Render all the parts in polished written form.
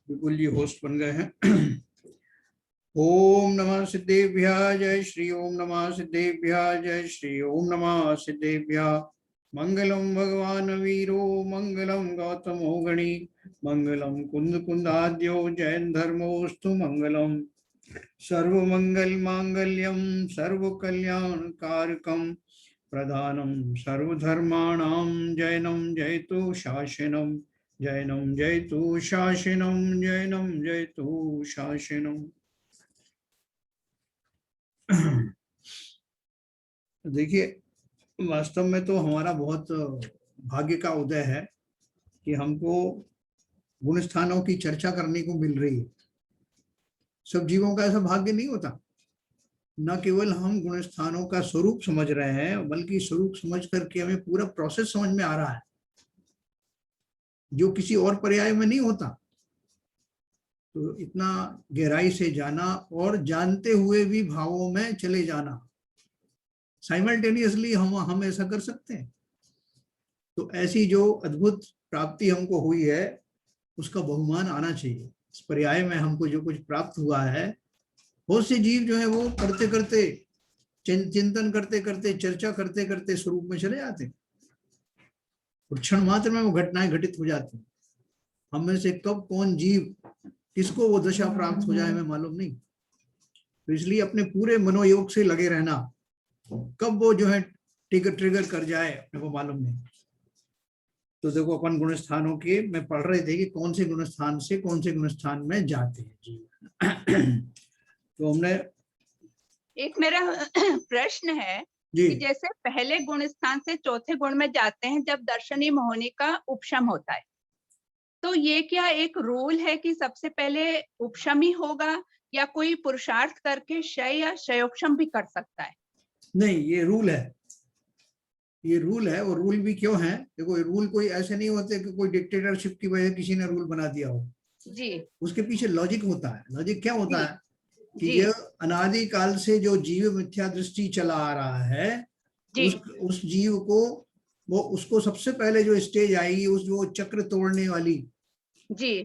विपुल जी host बन गए हैं। ओम नमः सिद्धेभ्यः जय श्री ओम नमः सिद्धेभ्यः जय श्री ओम नमः सिद्धेभ्यः। मंगलम भगवान वीरो मंगलम गौतमो गणी मंगलम कुंद कुंदाद्यो जैन धर्मोस्तु मंगलम सर्वमंगल मांगल्यम सर्व कल्याण कारकम प्रधानम सर्वधर्माणां जैनम जयतु शासनम जैनम जयतु शासनम जैनम जयतु शासनम। देखिए, वास्तव में तो हमारा बहुत भाग्य का उदय है कि हमको गुण स्थानों की चर्चा करने को मिल रही है। सब जीवों का ऐसा भाग्य नहीं होता। न केवल हम गुण स्थानों का स्वरूप समझ रहे हैं, बल्कि स्वरूप समझ करके हमें पूरा प्रोसेस समझ में आ रहा है, जो किसी और पर्याय में नहीं होता। तो इतना गहराई से जाना और जानते हुए भी भावों में चले जाना, साइमल्टेनियसली हम ऐसा कर सकते हैं। तो ऐसी जो अद्भुत प्राप्ति हमको हुई है, उसका बहुमान आना चाहिए। इस पर्याय में हमको जो कुछ प्राप्त हुआ है, बहुत से जीव जो है वो करते करते, चिंतन करते करते, चर्चा करते करते स्वरूप में चले जाते हैं और क्षण मात्र में वो घटनाएं घटित हो जाती हैं। हम में से कब कौन जीव किसको वो दशा प्राप्त हो जाए हमें मालूम नहीं। तो इसलिए अपने पूरे मनोयोग से लगे रहना, कब वो जो है ट्रिगर कर जाए अपने को मालूम नहीं। तो देखो, अपन गुण स्थानों के में पढ़ रहे थे कि कौन से गुण स्थान से कौन से गुण स्थान में जाते हैं जीव। तो हमने एक मेरा प्रश्न है कि जैसे पहले गुण स्थान से चौथे गुण में जाते हैं जब दर्शनीय मोहनी का उपशम होता है, तो ये क्या एक रूल है कि सबसे पहले उपशम ही होगा या कोई पुरुषार्थ करके क्षय या क्षयोपशम भी कर सकता है? नहीं, ये रूल है। ये रूल है। और रूल भी क्यों है? देखो, रूल कोई ऐसे नहीं होते कि कोई डिक्टेटरशिप की वजह किसी ने रूल बना दिया हो जी। उसके पीछे लॉजिक होता है। लॉजिक क्या होता है कि जी। ये अनादि काल से जो जीव मिथ्या दृष्टि चला आ रहा है, उस जीव को वो उसको सबसे पहले जो स्टेज आएगी उस वो चक्र तोड़ने वाली, जी,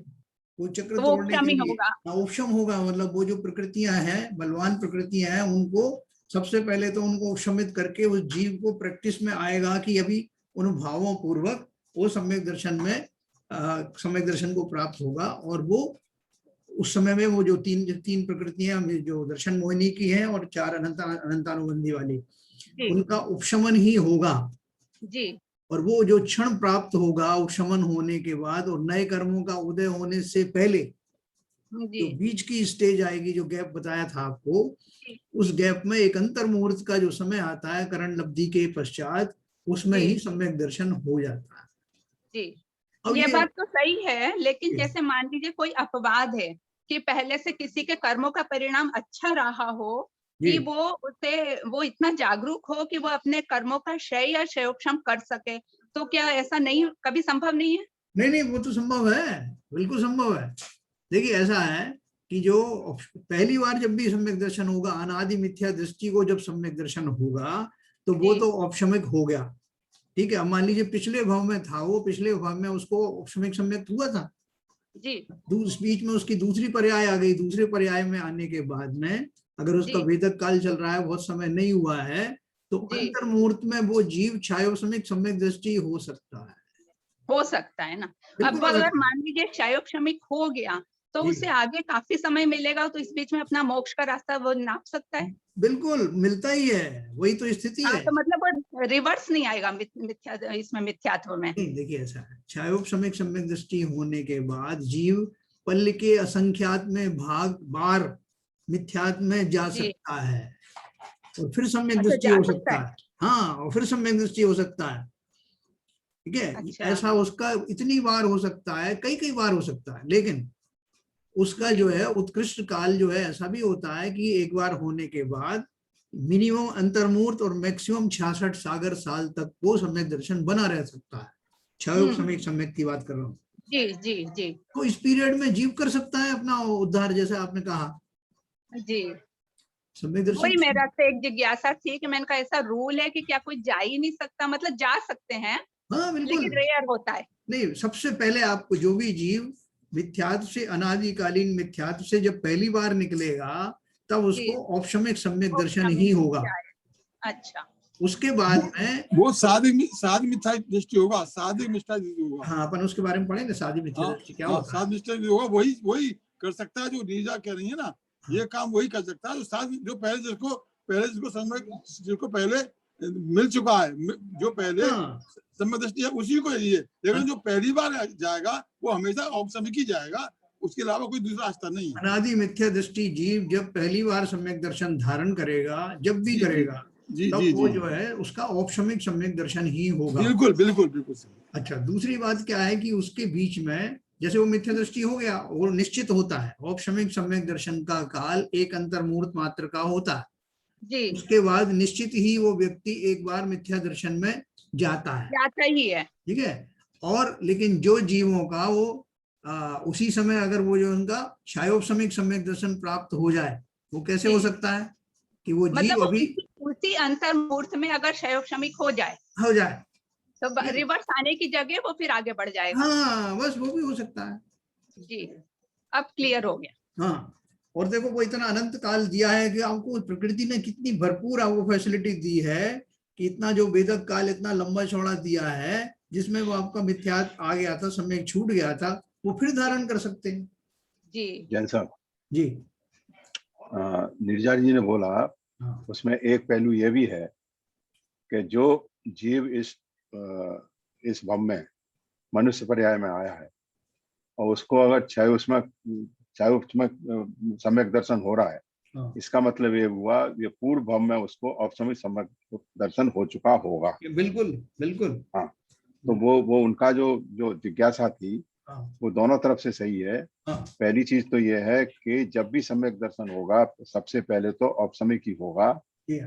वो चक्र तो तोड़ने के लिए होगा। उपशम होगा। मतलब वो जो प्रकृतियां हैं, बलवान प्रकृतियां हैं, उनको सबसे पहले तो उनको उपशमित करके उस जीव को प्रैक्टिस में आएगा कि अभी उन भावों पूर्वक वो सम्यक दर्शन में सम्यक दर्शन को प्राप्त होगा। और वो उस समय में वो जो तीन प्रकृतियां जो दर्शन मोहिनी की हैं और चार अनंतानुबंधी वाली, उनका उपशमन ही होगा। जी। और वो जो क्षण प्राप्त होगा उपशमन होने के बाद और नए कर्मों का उदय होने से पहले जो बीच की स्टेज आएगी, जो गैप बताया था आपको, उस गैप में एक अंतर मुहूर्त का जो समय आता है करण लब्धि के पश्चात, उसमें ही सम्यक दर्शन हो जाता है। जी, ये बात तो सही है, लेकिन जैसे मान लीजिए कोई अपवाद है कि पहले से किसी के कर्मों का परिणाम अच्छा रहा हो कि वो इतना जागरूक हो कि वो अपने कर्मों का क्षय या क्षयोपशम कर सके, तो क्या ऐसा नहीं कभी संभव नहीं है? नहीं, वो तो संभव है, बिल्कुल संभव है। देखिए, ऐसा है कि जो पहली बार जब भी सम्यक दर्शन होगा, अनादि मिथ्या दृष्टि को जब सम्यक दर्शन होगा, तो वो तो औपशमिक हो गया। ठीक है, अब मान लीजिए पिछले भाव में था, वो पिछले भाव में उसको औपशमिक सम्यक हुआ था जी। बीच में उसकी दूसरी पर्याय आ गई। दूसरे पर्याय में आने के बाद में अगर उसका वेदक काल चल रहा है, बहुत समय नहीं हुआ है, तो अंतर मुहूर्त में वो जीव क्षयोपशमिक सम्यक दृष्टि हो सकता है ना। अब अगर मान लीजिए क्षयोपशमिक हो गया तो उसे आगे काफी समय मिलेगा, तो इस बीच में अपना मोक्ष का रास्ता वो नाप सकता है। बिल्कुल मिलता ही है, वही तो स्थिति है। तो मतलब रिवर्स नहीं आएगा इसमें मिथ्यात्व में। देखिए, ऐसा है, क्षयोपशमिक सम्यक दृष्टि होने के बाद जीव पल्ल के असंख्यात में भाग बार मिथ्यात्व में जा सकता है और फिर सम्यक दृष्टि हो सकता है। हाँ, और फिर सम्यक दृष्टि हो सकता है। ठीक है, ऐसा उसका इतनी बार हो सकता है, कई बार हो सकता है, लेकिन उसका जो है उत्कृष्ट काल जो है ऐसा भी होता है कि एक बार होने के बाद मिनिमम अंतर्मूर्त और मैक्सिमम 66 सागर साल तक वो सम्यक दर्शन बना रह सकता है। सम्यक की बात कर रहा हूँ। जी जी जी। तो इस पीरियड में जीव कर सकता है अपना उद्धार, जैसे आपने कहा। जी, वही मेरा से एक जिज्ञासा थी कि मैंने कहा ऐसा रूल है कि क्या कोई जा ही नहीं सकता? मतलब जा सकते हैं, हाँ बिल्कुल, लेकिन रेयर होता है। नहीं, सबसे पहले आपको जो भी जीव मिथ्यात्व से, अनादिकालीन मिथ्यात्व से जब पहली बार निकलेगा तब उसको औपशमिक सम्यक दर्शन ही होगा। अच्छा, उसके बाद में वो साधी मिथ्या दृष्टि होगा, साधी मिथ्या दृष्टि होगा। हाँ, अपन उसके बारे में पढ़ेंगे साधी मिथ्या दृष्टि क्या होता है। साधी मिथ्या दृष्टि होगा, वही कर सकता है जो नीजा कह रही है ना। ये काम वही कर सकता है जो पहले जिसको जिसको पहले मिल चुका है, जो पहले सम्यक दृष्टि है उसी को लिए। लेकिन जो पहली बार जाएगा वो हमेशा औपसमिक ही जाएगा, उसके अलावा कोई दूसरा रास्ता नहीं है। अनादि मिथ्या दृष्टि जीव जब पहली बार सम्यक दर्शन धारण करेगा, जब भी करेगा, तब वो जो है उसका औपशमिक सम्यक दर्शन ही होगा। बिल्कुल बिल्कुल बिल्कुल। अच्छा, दूसरी बात क्या है कि उसके बीच में जैसे वो मिथ्या दृष्टि हो गया, वो निश्चित होता है। औपशमिक सम्यक दर्शन का काल एक अंतर्मूर्त मात्र का होता है जी। उसके बाद निश्चित ही वो व्यक्ति एक बार मिथ्या दर्शन में जाता ही है, ठीक है। और लेकिन जो जीवों का वो उसी समय अगर वो जो उनका क्षयोपशमिक सम्यक दर्शन प्राप्त हो जाए, वो कैसे हो सकता है कि वो जीव मतलब अभी उसी अंतर्मूर्त में अगर क्षयोपशमिक हो जाए तो रिवर्स आने की जगह वो फिर आगे बढ़ जाएगा। हाँ, बस वो भी हो सकता है जी, अब क्लियर हो गया। हाँ, और देखो वो इतना अनंत काल दिया है कि आपको प्रकृति ने कितनी भरपूर आपको फैसिलिटी दी है कि इतना जो वेदक काल इतना लंबा चौड़ा दिया है, जिसमें वो आपका मिथ्यात आ गया था, समय छूट गया था, वो फिर धारण कर सकते हैं। जी जैन साहब जी, निर्जा जी ने बोला हाँ। उसमें एक पहलू ये भी है कि जो जीव इस भव में मनुष्य पर्याय में आया है और उसको अगर चाहे उसमें सम्यक दर्शन हो रहा है, इसका मतलब ये हुआ ये पूर्व भव में उसको औपसमिक सम्यक दर्शन हो चुका होगा। बिल्कुल बिल्कुल। हाँ, तो वो उनका जो जिज्ञासा थी वो दोनों तरफ से सही है। पहली चीज तो ये है कि जब भी सम्यक दर्शन होगा सबसे पहले तो औपसमिक ही होगा,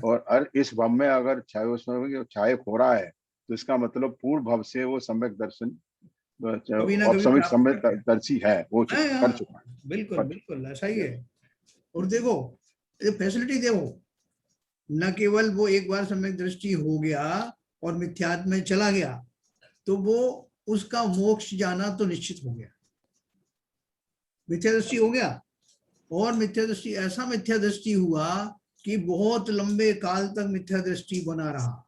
और इस भव में अगर छायक हो रहा है तो इसका मतलब पूर्व भव से वो सम्यक दर्शन औपसमिक सम्यक दर्शी है, वो कर चुका है। बिल्कुल बिल्कुल ऐसा ही है। और देखो फैसिलिटी देखो, न केवल वो एक बार सम्यक दृष्टि हो गया और मिथ्यात्व में चला गया तो वो उसका मोक्ष जाना तो निश्चित हो गया। मिथ्या दृष्टि हो गया और मिथ्या दृष्टि ऐसा मिथ्या दृष्टि हुआ कि बहुत लंबे काल तक मिथ्या दृष्टि बना रहा।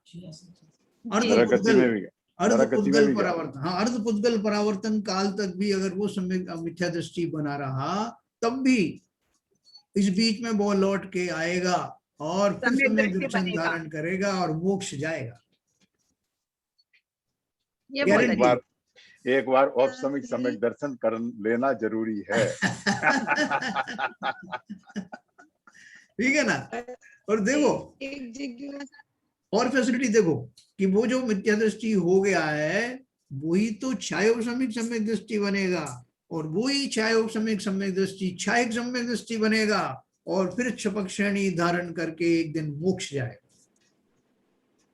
अर्धपुद्गल परावर्तन, हाँ, अर्धपुद्गल परावर्तन काल तक भी अगर वो सम्यक मिथ्या दृष्टि बना रहा, तब भी इस बीच में वो लौट के आएगा और फिर सम्यक दर्शन धारण करेगा और मोक्ष जाएगा। एक बार औपसमिक सम्यक दर्शन कर लेना जरूरी है। ठीक है ना। और देखो और फैसिलिटी देखो कि वो जो मिथ्या दृष्टि हो गया है वही तो क्षयोपशमिक सम्यक दृष्टि बनेगा, और वही क्षयोपशमिक सम्यक दृष्टि क्षयिक सम्यक दृष्टि बनेगा और फिर क्षपक श्रेणी धारण करके एक दिन मोक्ष जाएगा।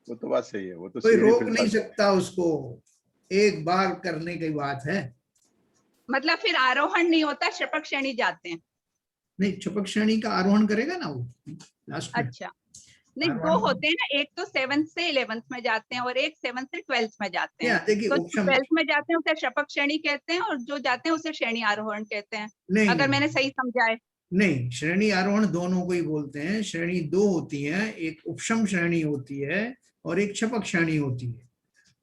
वो तो बात सही है, वो तो कोई रोक नहीं सकता उसको, एक बार करने की बात है। मतलब फिर आरोहण नहीं होता, क्षपक श्रेणी जाते हैं। नहीं, क्षपक श्रेणी का आरोहण करेगा ना वो लास्ट में। अच्छा, नहीं दो होते हैं ना, एक तो 7th से 11th में जाते हैं और एक 7th से 12th में जाते हैं। तो 12th में जाते हैं उसे क्षपक श्रेणी कहते हैं और जो जाते हैं उसे श्रेणी आरोहण कहते हैं। अगर मैंने सही समझा है। नहीं, श्रेणी आरोहण दोनों को ही बोलते हैं। श्रेणी दो होती है, एक उपशम श्रेणी होती है और एक क्षपक श्रेणी होती है।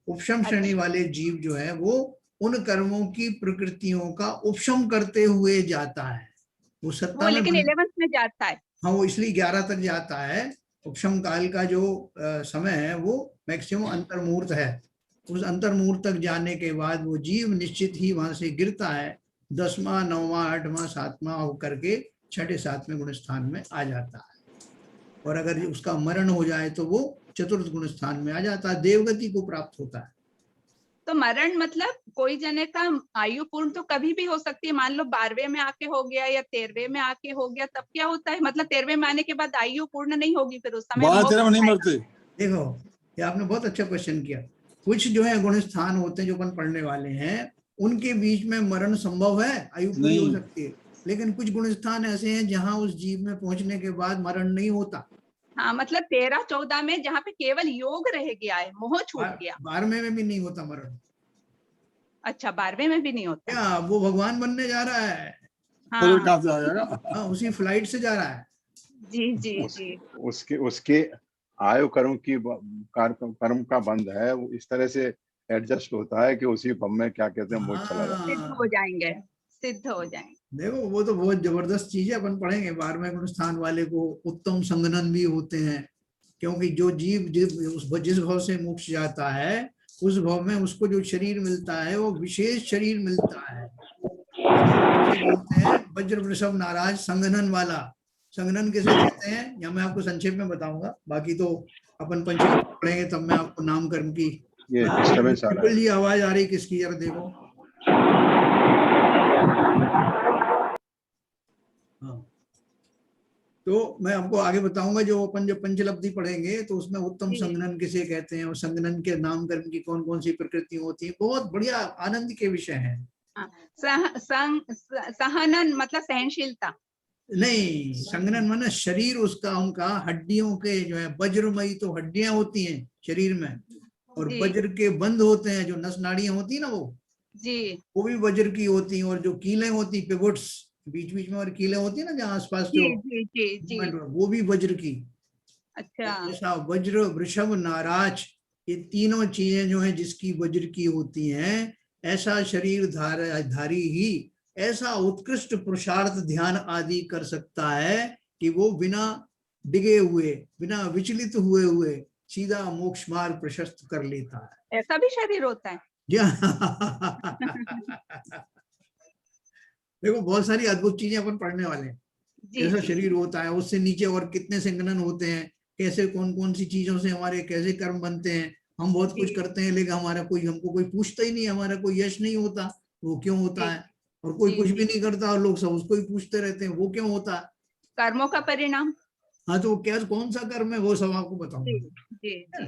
उपशम श्रेणी वाले जीव जो है वो उन कर्मों की प्रकृतियों का उपशम करते हुए जाता है। वो सत्ता में, लेकिन 11th में जाता है। हाँ, वो इसलिए 11 तक जाता है। उपशम काल का जो समय है वो मैक्सिमम अंतर्मूर्त है। उस अंतर्मूर्त तक जाने के बाद वो जीव निश्चित ही वहां से गिरता है, 10वां 9वां 8वां 7वां होकर के 6ठे 7वें गुण स्थान में आ जाता है। और अगर उसका मरण हो जाए तो वो 4th गुण स्थान में आ जाता है, देवगति को प्राप्त होता है। तो मरण मतलब कोई जने का आयु पूर्ण तो कभी भी हो सकती है। मान लो 12वें में आके हो गया या 13वें में आके हो गया, तब क्या होता है? मतलब 13वें में आने के बाद आयु पूर्ण नहीं होगी, फिर उस समय नहीं मरते। देखो, ये आपने बहुत अच्छा क्वेश्चन किया। कुछ जो है गुण स्थान होते हैं जो अपन पढ़ने वाले हैं, उनके बीच में मरण संभव है, आयु पूरी हो सकती है। लेकिन कुछ गुण स्थान ऐसे हैं जहां उस जीव में पहुंचने के बाद मरण नहीं होता। हाँ, मतलब 13-14 में जहाँ पे केवल योग रह गया है, मोह छूट गया। 12वें में भी नहीं होता मरण। अच्छा, 12वें में भी नहीं होता? क्या वो भगवान बनने जा रहा है? हाँ, कहाँ से आएगा? हाँ, उसी फ्लाइट से जा रहा है। जी जी जी। उसके आयु कर्म का बंध है, वो इस तरह से एडजस्ट होता है कि उसी भव में क्या कहते हैं मोक्ष चला जाता है। सिद्ध हो जाएंगे, सिद्ध हो जाएंगे। देखो वो तो बहुत जबरदस्त चीज है, अपन पढ़ेंगे 12वें गुण स्थान वाले को उत्तम संगनन भी होते हैं, क्योंकि जो जीव जिस भाव से मोक्ष जाता है उस भाव में उसको जो शरीर मिलता है वो विशेष शरीर मिलता है, बोलते हैं वज्र वृषभ नाराज संगनन वाला। संगनन किसे कहते हैं या मैं आपको संक्षेप में बताऊंगा, बाकी तो अपन पंचक पढ़ेंगे तब मैं आपको नामकरण की। ये डिस्टर्बेंस आ रहा है जी, आवाज आ रही किसकी, यार देखो। हाँ, तो मैं आपको आगे बताऊंगा, जो अपन जब पंचलब्धि पढ़ेंगे तो उसमें उत्तम संगनन किसे कहते हैं और संगनन के नामकरण की कौन कौन सी प्रकृति होती है, बहुत बढ़िया आनंद के विषय है। सहनन मतलब सहनशीलता नहीं, संगनन माने शरीर उसका, उनका हड्डियों के जो है वज्रमयी तो हड्डियां होती हैं शरीर में, और वज्र के बंध होते हैं, जो नस नाड़ियां होती है ना वो जी, वो भी वज्र की होती हैं, और जो कीलें होती पिवोट्स बीच बीच में और कीलें होती है ना जहाँ आसपास जो जी जी जी, वो भी वज्र की। अच्छा, ऐसा वज्र वृषभ नाराज ये तीनों चीजें जो है जिसकी वज्र की होती हैं, ऐसा शरीर धारी ही ऐसा उत्कृष्ट पुरुषार्थ ध्यान आदि कर सकता है कि वो बिना डिगे हुए, बिना विचलित हुए सीधा मोक्ष मार्ग प्रशस्त कर लेता है। ऐसा भी शरीर होता है? देखो बहुत सारी अद्भुत चीजें अपन पढ़ने वाले हैं, कैसा शरीर होता है, उससे नीचे और कितने संगनन होते हैं, कैसे कौन कौन सी चीजों से हमारे कैसे कर्म बनते हैं। हम बहुत कुछ करते हैं लेकिन हमको कोई पूछता ही नहीं, हमारा कोई यश नहीं होता, वो क्यों होता है? और कोई कुछ भी नहीं करता और लोग सब उसको ही पूछते रहते हैं, वो क्यों होता है? कर्मों का परिणाम। हाँ, तो क्या कौन सा कर्म है वो सब आपको बताऊंगा।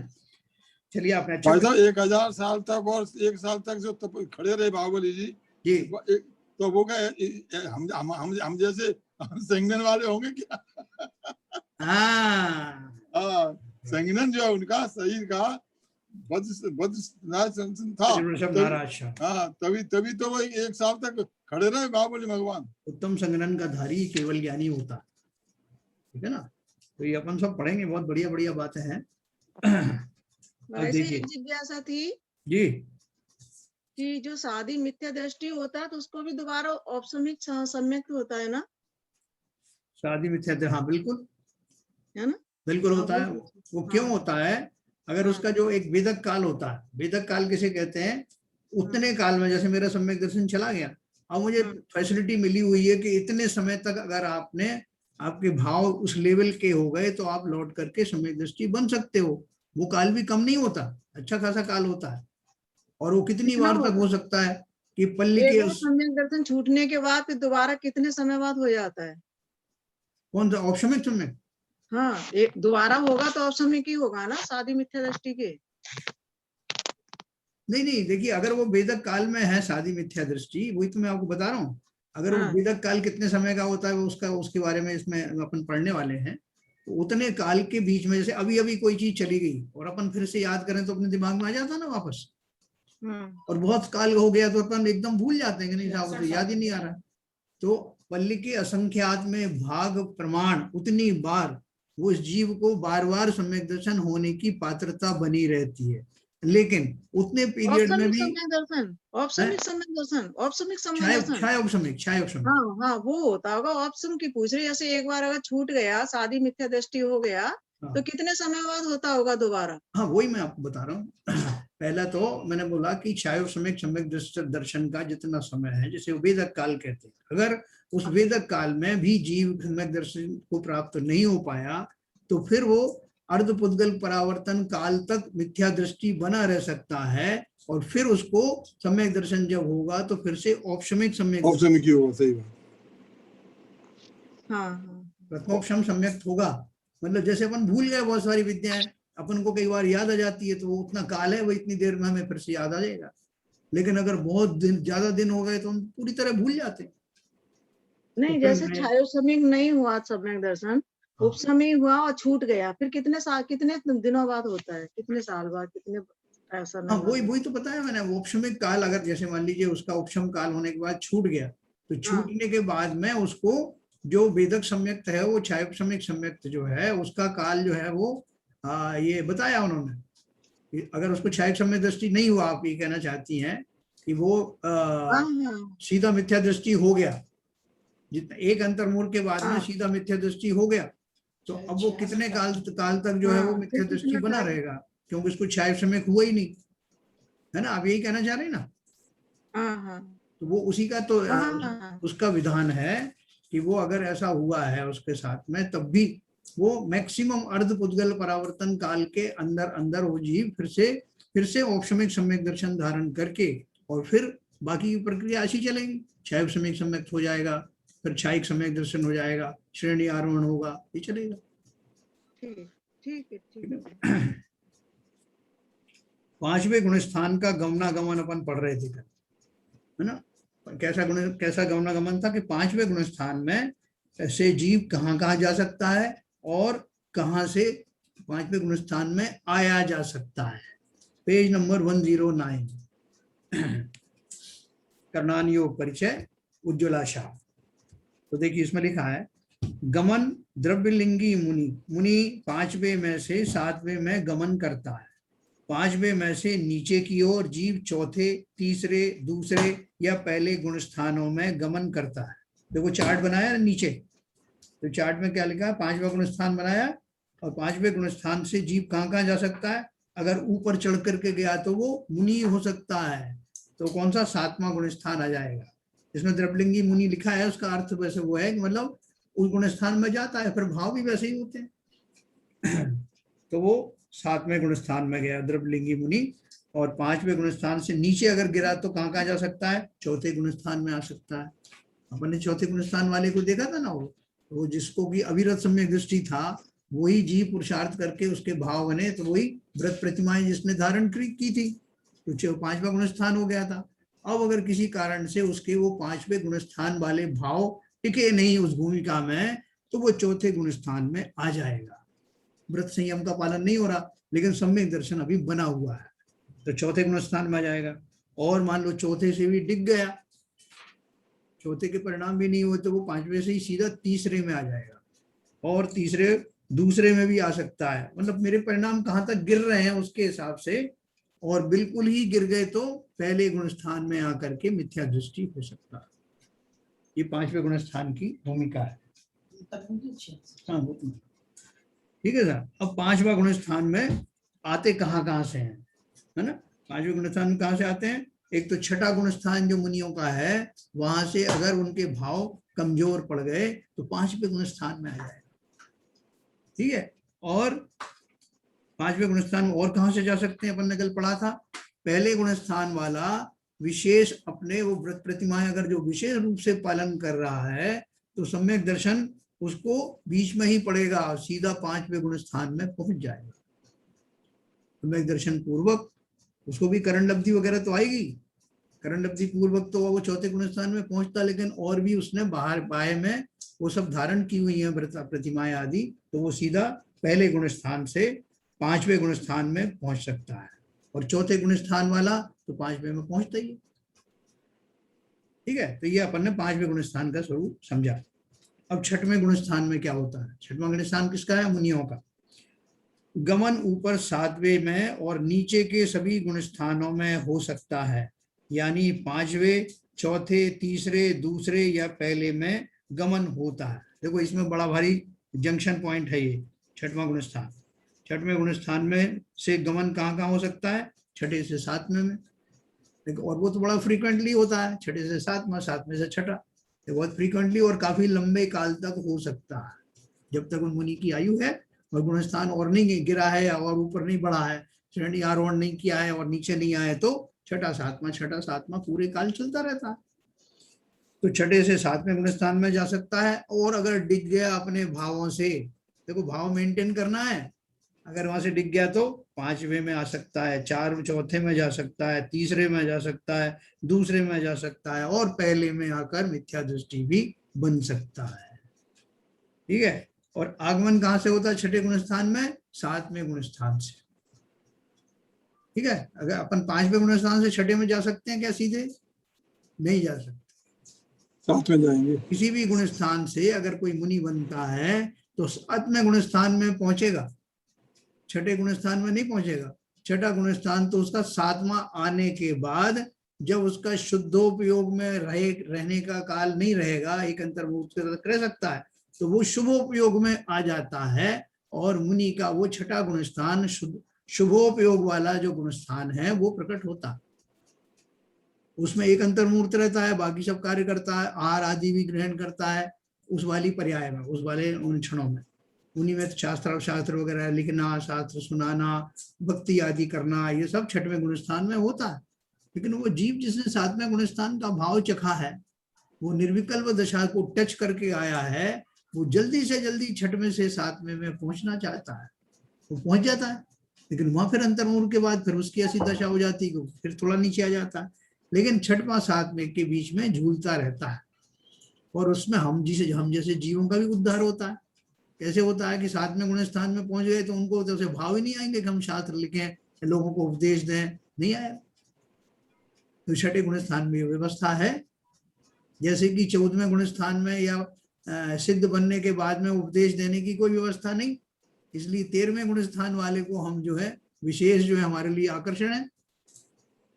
चलिए आपने भाई साहब 1000 साल तक और 1 साल तक जो खड़े रहे बाहुबली जी, तो वो क्या हम जैसे संगनन वाले होंगे क्या? हाँ, संगनन जो है उनका शरीर का था, तभी तो वो 1 साल तक खड़े रहे बाहुबली भगवान। उत्तम संगनन का धारी केवल ज्ञानी होता, ठीक है ना। तो ये अपन सब पढ़ेंगे, बहुत बढ़िया बढ़िया बातें हैं। वैसे एक जिज्ञासा थी जी कि जो शादी मिथ्या दृष्टि होता है तो उसको भी दोबारा औपसमिक सम्यक होता है ना? शादी मिथ्या, हाँ बिल्कुल है ना, बिल्कुल होता है। वो क्यों होता है? अगर उसका जो एक वेदक काल होता है, वेदक काल किसे कहते हैं? उतने काल में जैसे मेरा सम्यक दर्शन चला गया, अब मुझे फैसिलिटी मिली हुई है कि इतने समय तक अगर आपके भाव उस लेवल के हो गए तो आप लौट करके सम्यक दृष्टि बन सकते हो। वो काल भी कम नहीं होता, अच्छा खासा काल होता है। और वो कितनी बार तक हो सकता है कि पल्ली के सम्यक दर्शन छूटने के बाद फिर दोबारा कितने समय बाद हो जाता है? कौन सा औपसमिक सम्यक? हाँ, एक दोबारा होगा तो औपसमिक ही होगा ना, शादी मिथ्या दृष्टि के। नहीं, देखिए अगर वो वेदक काल में है शादी मिथ्या दृष्टि, वही तो मैं आपको बता रहा हूँ। अगर वो वेदक काल कितने समय का होता है वो उसके बारे में इसमें अपन पढ़ने वाले हैं। तो उतने काल के बीच में जैसे अभी कोई चीज चली गई और अपन फिर से याद करें तो अपने दिमाग में आ जाता ना वापस, और बहुत काल हो गया तो अपन एकदम भूल जाते हैं कि नहीं साहब तो याद ही नहीं आ रहा। तो पल्ली के असंख्यात में भाग प्रमाण उतनी बार वो इस जीव को बार बार सम्यक दर्शन होने की पात्रता बनी रहती है, लेकिन उतने पीरियड में भी हाँ वो होता होगा ऑप्शन की पूछ रही। जैसे एक बार अगर छूट गया, शादी मिथ्या दृष्टि हो गया, तो कितने समय बाद होता होगा दोबारा? हाँ, वही मैं आपको बता रहा हूँ। पहला तो मैंने बोला कि क्षायोग सम्यक दर्शन का जितना समय है, जिसे वेदक काल कहते हैं, अगर उस वेदक काल में भी जीव सम्यक दर्शन को प्राप्त नहीं हो पाया तो फिर वो अर्धपुद्गल परावर्तन काल तक मिथ्या दृष्टि बना रह सकता है, और फिर उसको सम्यक दर्शन जब होगा तो फिर से औपसमिक सम्यक सही बात। प्रथमोपशम सम्यक होगा, मतलब जैसे अपन भूल गए बहुत सारी विद्याएं, अपन को कई बार याद आ जाती है तो वो उतना काल है, वो इतनी देर में हमें फिर से याद आ जाएगा। लेकिन अगर बहुत ज्यादा दिन हो गए तो हम पूरी तरह भूल जाते हैं। नहीं, जैसे क्षायोसमिक नहीं हुआ सम्यक दर्शन, उपसमय हुआ और छूट गया, फिर कितने दिनों बाद होता है? कितने साल बाद, कितने ऐसा हाँ, नहीं वही तो बताया मैंने। औपशमिक काल अगर जैसे मान लीजिए उसका उपशम काल होने के बाद छूट गया, तो छूटने के बाद में उसको जो वेदक सम्यक्त है वो छायोपशमिक सम्यक्त जो है उसका काल जो है वो ये बताया उन्होंने। अगर उसको छायक सम्यक दृष्टि नहीं हुआ, आप ये कहना चाहती हैं कि वो सीधा मिथ्या दृष्टि हो गया, जितना एक अंतर्मूल के बाद में सीधा मिथ्या दृष्टि हो गया, तो अब वो कितने काल तक जो है वो मिथ्या दृष्टि बना रहेगा, क्योंकि उसको छायक सम्यक हुआ ही नहीं, है ना? आप यही कहना चाह रहे हैं ना? तो वो उसी का तो उसका विधान है कि वो अगर ऐसा हुआ है उसके साथ में, तब भी वो मैक्सिमम अर्ध पुद्गल परावर्तन काल के अंदर वो जीव फिर से औपशमिक सम्यक दर्शन धारण करके और फिर बाकी की प्रक्रिया ऐसी चलेगी। छायोपशमिक सम्यक हो जाएगा, फिर छायिक सम्यक दर्शन हो जाएगा, श्रेणी आरोहण होगा, ये चलेगा। ठीक है। पांचवें गुणस्थान का गमनागमन अपन पढ़ रहे थे, है ना? कैसा गमनागमन था कि पांचवें गुणस्थान में ऐसे जीव कहाँ जा सकता है और कहाँ से पांचवें गुणस्थान में आया जा सकता है। पेज नंबर 109, कर्णान योग परिचय, उज्ज्वला शाह। तो देखिए इसमें लिखा है, गमन द्रव्यलिंगी मुनि पांचवें में से सातवें में गमन करता है। पांचवें में से नीचे की ओर जीव चौथे, तीसरे, दूसरे या पहले गुणस्थानों में गमन करता है। देखो चार्ट बनाया ना नीचे, तो चार्ट में क्या लिखा है? पांचवा गुणस्थान बनाया, और पांचवें गुणस्थान से जीव कहाँ जा सकता है? अगर ऊपर चढ़ करके गया तो वो मुनि हो सकता है, तो कौन सा? सातवां गुणस्थान आ जाएगा। इसमें द्रव्यलिंगी मुनि लिखा है, उसका अर्थ वैसे वो है कि मतलब उस गुणस्थान में जाता है, फिर भाव भी वैसे ही होते हैं। तो वो सातवें गुणस्थान में गया द्रव्यलिंगी मुनि, और पांचवें गुणस्थान से नीचे अगर गिरा तो कहाँ जा सकता है? चौथे गुणस्थान में आ सकता है। अपन ने चौथे गुणस्थान वाले को देखा था ना, वो जिसको भी अविरत सम्यक दृष्टि था, वही जीव पुरुषार्थ करके उसके भाव बने, तो वही व्रत प्रतिमाएं जिसने धारण की थी, तो पांचवा गुणस्थान हो गया था। अब अगर किसी कारण से उसके वो पांचवें गुणस्थान वाले भाव टिके नहीं उस भूमिका में, तो वो चौथे गुणस्थान में आ जाएगा। व्रत संयम का पालन नहीं हो रहा, लेकिन सम्यक दर्शन अभी बना हुआ है, तो चौथे गुणस्थान में आ जाएगा। और मान लो चौथे से भी डिग गया, चौथे के परिणाम भी नहीं हुए, तो वो पांचवें से ही सीधा तीसरे में आ जाएगा, और तीसरे दूसरे में भी आ सकता है। मतलब मेरे परिणाम कहाँ तक गिर रहे हैं उसके हिसाब से, और बिल्कुल ही गिर गए तो पहले गुणस्थान में आकर के मिथ्या दृष्टि हो सकता है। ये पांचवें गुणस्थान की भूमिका है। हाँ, ठीक है सर। अब पांचवा गुणस्थान में आते कहाँ से हैं, है ना? पांचवें गुणस्थान में कहाँ से आते हैं? एक तो छठा गुणस्थान जो मुनियों का है, वहां से अगर उनके भाव कमजोर पड़ गए तो पांचवें गुणस्थान में आ जाएगा, ठीक है? और पांचवें गुणस्थान में और कहाँ से जा सकते हैं? अपन ने कल पढ़ा था, पहले गुणस्थान वाला विशेष अपने वो व्रत प्रतिमाएं अगर जो विशेष रूप से पालन कर रहा है, तो सम्यक दर्शन उसको बीच में ही पड़ेगा, सीधा पांचवें गुणस्थान में पहुंच जाएगा। सम्यक दर्शन पूर्वक उसको भी करण लब्धि वगैरह तो आएगी, करण लब्धि पूर्वक तो वो चौथे गुणस्थान में पहुंचता, लेकिन और भी उसने बाहर बाएं में वो सब धारण की हुई है व्रत प्रतिमाएं आदि, तो वो सीधा पहले गुणस्थान से पांचवें गुणस्थान में पहुंच सकता है, और चौथे गुणस्थान वाला तो पांचवें में पहुंचता ही है, ठीक है? तो ये अपन ने पांचवें गुणस्थान का स्वरूप समझा। अब छठवें गुणस्थान में क्या होता है? छठवां गुणस्थान किसका है? मुनियों का। गमन ऊपर सातवें में और नीचे के सभी गुणस्थानों में हो सकता है, यानी पांचवें, चौथे, तीसरे, दूसरे या पहले में गमन होता है। देखो इसमें बड़ा भारी जंक्शन पॉइंट है ये छठवां गुणस्थान। छठवें गुणस्थान में से गमन कहाँ हो सकता है? छठे से सातवें में, और वो तो बड़ा फ्रीक्वेंटली होता है, छठे से सातवां, सातवें से छठा, बहुत फ्रीक्वेंटली और काफी लंबे काल तक हो सकता है, जब तक उन मुनि की आयु है और गुणस्थान और नहीं गिरा है और ऊपर नहीं बढ़ा है, श्रेणी आरोहण नहीं किया है और नीचे नहीं आए, तो छठा सातवां पूरे काल चलता रहता है। तो छठे से सातवें गुणस्थान में जा सकता है, और अगर डिग गया अपने भावों से, देखो भाव मेंटेन करना है, अगर वहां से डिग गया तो पांचवें में आ सकता है, चौथे में जा सकता है, तीसरे में जा सकता है, दूसरे में जा सकता है, और पहले में आकर मिथ्या दृष्टि भी बन सकता है, ठीक है? और आगमन कहाँ से होता है छठे गुणस्थान में? सातवें गुणस्थान से। ठीक है, अगर अपन 5वें गुण स्थान से छठे में जा सकते हैं क्या सीधे? नहीं जा सकते, साथ में जाएंगे। किसी भी गुण स्थान से अगर कोई मुनि बनता है तो 7वें गुण स्थान में पहुंचेगा, छठे गुण स्थान में नहीं पहुंचेगा। छठा गुण स्थान तो उसका 7वां आने के बाद, जब उसका शुद्धोपयोग में रहने का काल नहीं रहेगा, एक अंतर्मुक्त कर सकता है, तो वो शुभोपयोग में आ जाता है। और मुनि का वो छठा गुण स्थान शुभोपयोग वाला जो गुण स्थान है वो प्रकट होता है। उसमें एक अंतर्मूर्त रहता है, बाकी सब कार्य करता है, आहार आदि भी ग्रहण करता है उस वाली पर्याय में, उस वाले उन क्षणों में। उन्हीं में शास्त्र वगैरह लिखना, शास्त्र सुनाना, भक्ति आदि करना, ये सब छठवें गुण स्थान में होता है। लेकिन वो जीव जिसने 7वें गुण स्थान का भाव चखा है, वो निर्विकल्प दशा को टच करके आया है, वो जल्दी से जल्दी छठवें से 7वें में पहुंचना चाहता है, वो पहुंच जाता है। लेकिन वहां फिर अंतर्मुख के बाद फिर उसकी ऐसी दशा हो जाती है, फिर थोड़ा नीचे आ जाता है। लेकिन 6वां 7वें के बीच में झूलता रहता है। और उसमें हम जैसे जीवों का भी उद्धार होता है। कैसे होता है कि 7वें गुण स्थान में पहुंच गए तो उनको तो भाव ही नहीं आएंगे कि हम शास्त्र लिखें, लोगों को उपदेश दें, नहीं आया। तो छठे गुण स्थान में व्यवस्था है, जैसे कि 14वें गुण स्थान में या सिद्ध बनने के बाद में उपदेश देने की कोई व्यवस्था नहीं। इसलिए 13वें गुण स्थान वाले को हम जो है विशेष जो है हमारे लिए आकर्षण है।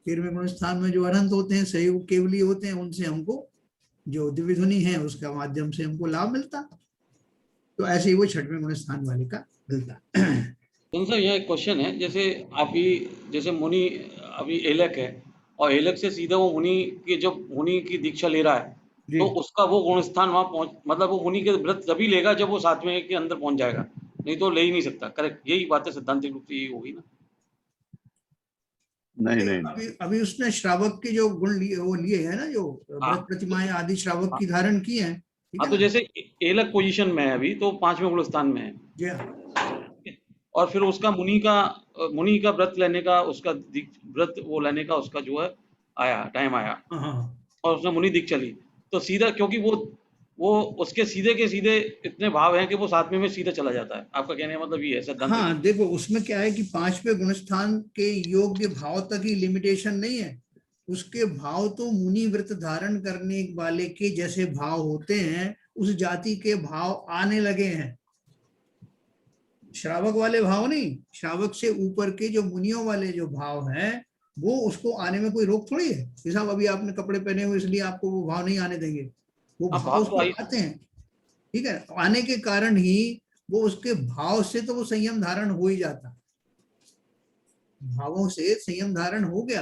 13वें गुण स्थान में जो अनंत होते हैं, सहयोग केवली होते हैं, उनसे हमको जो दिव्य ध्वनि है उसका माध्यम से हमको लाभ मिलता। तो ऐसे ही वो 6वें गुण स्थान वाले का मिलता। सर यह एक क्वेश्चन है, जैसे अभी जैसे मुनि अभी एलक है और एलक से सीधा वो मुनि की दीक्षा ले रहा है, तो उसका वो गुण स्थान वहां पहुंच, मतलब वो मुनि के व्रत तभी लेगा जब वो 7वें के अंदर पहुंच जाएगा, नहीं तो ले ही नहीं सकता। करेक्ट, यही बात है, सिद्धांतिक रूप से यही होगी ना? नहीं। अभी उसने श्रावक के जो गुण लिए है ना, जो व्रत प्रतिमाएं आदि श्रावक की धारण की है। हाँ, तो जैसे एलक पोजीशन में है अभी, तो 5वें गुण स्थान में है, और फिर उसका मुनि का व्रत लेने का, उसका व्रत वो लेने का उसका जो है आया, टाइम आया, और उसने मुनि दीक्षा ली, तो सीधा, क्योंकि वो उसके सीधे के सीधे इतने भाव हैं कि वो 7वें में सीधा चला जाता है। आपका कहने का मतलब ये है? हाँ, देखो उसमें क्या है कि 5वें गुण स्थान के योग्य भाव तक ही लिमिटेशन नहीं है, उसके भाव तो मुनि व्रत धारण करने वाले के जैसे भाव होते हैं, उस जाति के भाव आने लगे हैं। श्रावक वाले भाव नहीं, श्रावक से ऊपर के जो मुनियों वाले जो भाव हैं, वो उसको आने में कोई रोक थोड़ी है। साहब अभी आपने कपड़े पहने हुए इसलिए आपको वो भाव नहीं आने देंगे, वो भाव उसको आते हैं। ठीक है, आने के कारण ही वो उसके भाव से तो वो संयम धारण हो ही जाता, भावों से संयम धारण हो गया।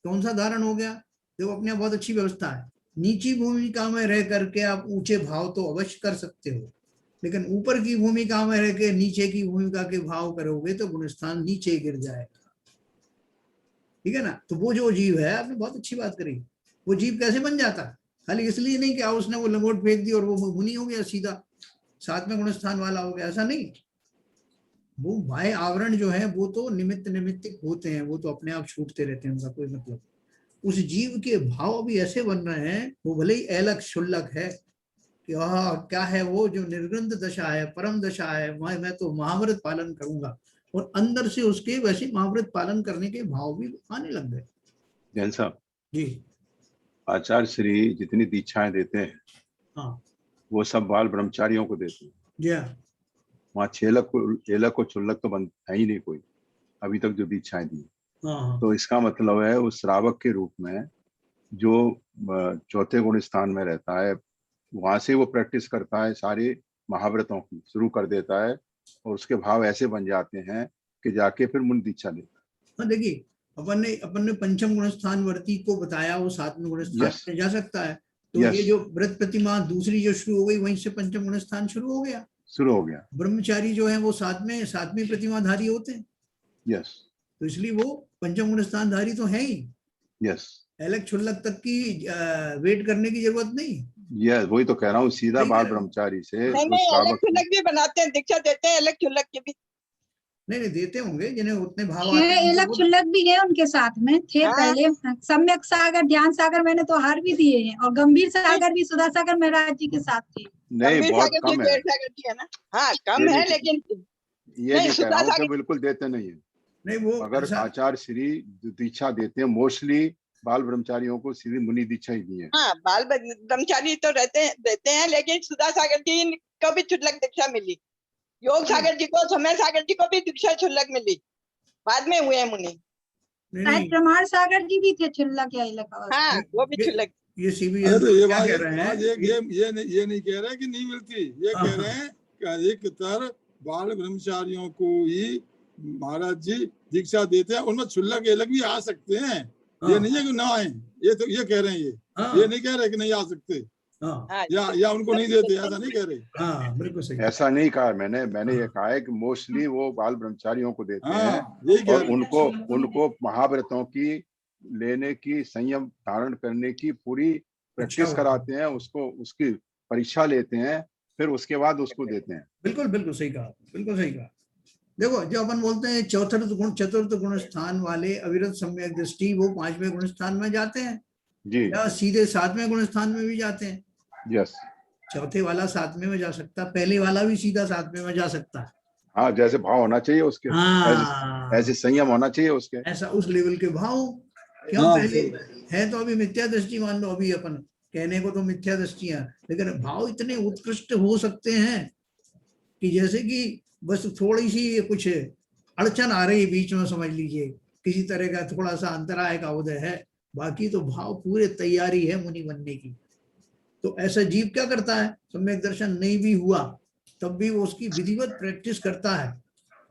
कौन सा धारण हो गया? देखो अपने बहुत अच्छी व्यवस्था है, नीची भूमिका में रह करके आप ऊंचे भाव तो अवश्य कर सकते हो, लेकिन ऊपर की भूमिका में रह के नीचे की भूमिका के भाव करोगे तो गुणस्थान नीचे गिर जाएगा। ठीक है ना? तो वो जो जीव है, आपने बहुत अच्छी बात करी, वो जीव कैसे बन जाता? खाली इसलिए नहीं कि उसने वो लंगोट फेंक दी और वो मुनि हो गया, सीधा 7वें गुणस्थान वाला हो गया, ऐसा नहीं। वो बाह्य आवरण जो है वो तो निमित्तिक होते हैं, वो तो अपने आप छूटते रहते हैं, उनका कोई मतलब। उस जीव के भाव अभी ऐसे बन रहे हैं, वो भले ही ऐलक शुल्लक है कि क्या है, वो जो निर्ग्रंथ दशा है, परम दशा है, मैं तो महाव्रत पालन करूंगा, और अंदर से उसके वैसे महाव्रत पालन करने के भाव भी आने लग गए। जैन साहब जी, आचार्य श्री जितनी दीक्षाएं देते हैं, हाँ, वो सब बाल ब्रह्मचारियों को देते हैं। जी, वहाँ एलक को चुल्लक तो बंद है ही नहीं कोई अभी तक जो दीक्षाएं दी। तो इसका मतलब है उस श्रावक के रूप में जो 4थे गुण स्थान में रहता है, वहां से वो प्रैक्टिस करता है, सारे महाव्रतों की शुरू कर देता है, और उसके भाव ऐसे बन जाते हैं कि जाके फिर मुनि दीक्षा लेता है। हाँ, देखिए अपन ने पंचम गुण स्थान वर्ती को बताया, वो 7वें गुण स्थान में जा सकता है। तो ये जो व्रत प्रतिमा दूसरी जो शुरू हो गई, वहीं से पंचम गुण स्थान शुरू हो गया। ब्रह्मचारी जो है वो 7वीं प्रतिमाधारी होते हैं। यस, तो इसलिए वो पंचम गुण स्थानधारी तो है ही। यस, अलग छुल्लक तक की वेट करने की जरूरत नहीं। यस, वही तो कह रहा हूँ, सीधा बाल ब्रह्मचारी से। नहीं, अलग छुल्लक भी बनाते हैं, दीक्षा देते हैं अलग छुल्लक के भी। नहीं देते होंगे जिन्हें उतने भाव आते हैं। अलग छुल्लक भी है उनके साथ में थे पहले। सम्यक सागर, ध्यान सागर मैंने तो हार भी दिए हैं, और गंभीर सागर भी सुधा सागर महाराज जी के साथ थे। नहीं, बहुत कम है ना। हाँ, कम है, लेकिन ये नहीं कह रहा हूँ कि बिल्कुल देते नहीं है। नहीं वो अगर आचार्य श्री दीक्षा देते हैं, मोस्टली बाल ब्रह्मचारियों को सीधी मुनि दीक्षा ही दी है। हाँ, बाल ब्रह्मचारी तो देते हैं, लेकिन सुधा सागर जी को भी क्षुल्लक दीक्षा मिली, योग सागर जी को, समय सागर जी को भी दीक्षा क्षुल्लक मिली, बाद में हुए हैं मुनि। प्रमाण सागर जी भी थे क्षुल्लक या इलाका। हाँ, वो भी क्षुल्लक। ये सीबी ये क्या कह रहे हैं, ये नहीं कह रहे कि नहीं मिलती, ये कह रहे हैं कि अधिकतर बाल ब्रह्मचारियों को ही महाराज जी दीक्षा देते हैं, उनमें क्षुल्लक अलग भी आ सकते हैं। ये नहीं है कि ना आए, ये तो ये कह रहे हैं, ये नहीं कह रहे कि नहीं आ सकते, या उनको नहीं देते, ऐसा नहीं कह रहे। बिल्कुल सही। ऐसा नहीं कहा मैंने ये कहा है कि मोस्टली वो बाल ब्रह्मचारियों को देते हैं और उनको महाव्रतों की लेने की, संयम धारण करने की पूरी प्रैक्टिस कराते हैं, उसको उसकी परीक्षा लेते हैं, फिर उसके बाद उसको देते हैं। बिल्कुल सही कहा, बिल्कुल सही कहा। देखो, जो अपन बोलते हैं चतुर्थ गुण स्थान वाले अविरत सम्यक दृष्टि, वो 5वें गुण स्थान में जाते हैं जी, या सीधे 7वें गुण स्थान में भी जाते हैं। यस, चौथे वाला 7वें में जा सकता, पहले वाला भी सीधा 7वें में जा सकता है। हाँ, जैसे भाव होना चाहिए उसके, ऐसे संयम होना चाहिए उसके, ऐसा उस लेवल के भाव। क्यों पहले है तो अभी मिथ्या दृष्टि मान लो, अभी अपन कहने को तो मिथ्या दृष्टियां, लेकिन भाव इतने उत्कृष्ट हो सकते हैं कि जैसे कि बस थोड़ी सी कुछ अड़चन आ रही है बीच में, समझ लीजिए किसी तरह का थोड़ा सा अंतराय का उदय है, बाकी तो भाव पूरे तैयारी है मुनि बनने की। तो ऐसा जीव क्या करता है, सम्यक दर्शन नहीं भी हुआ तब भी वो उसकी विधिवत प्रैक्टिस करता है।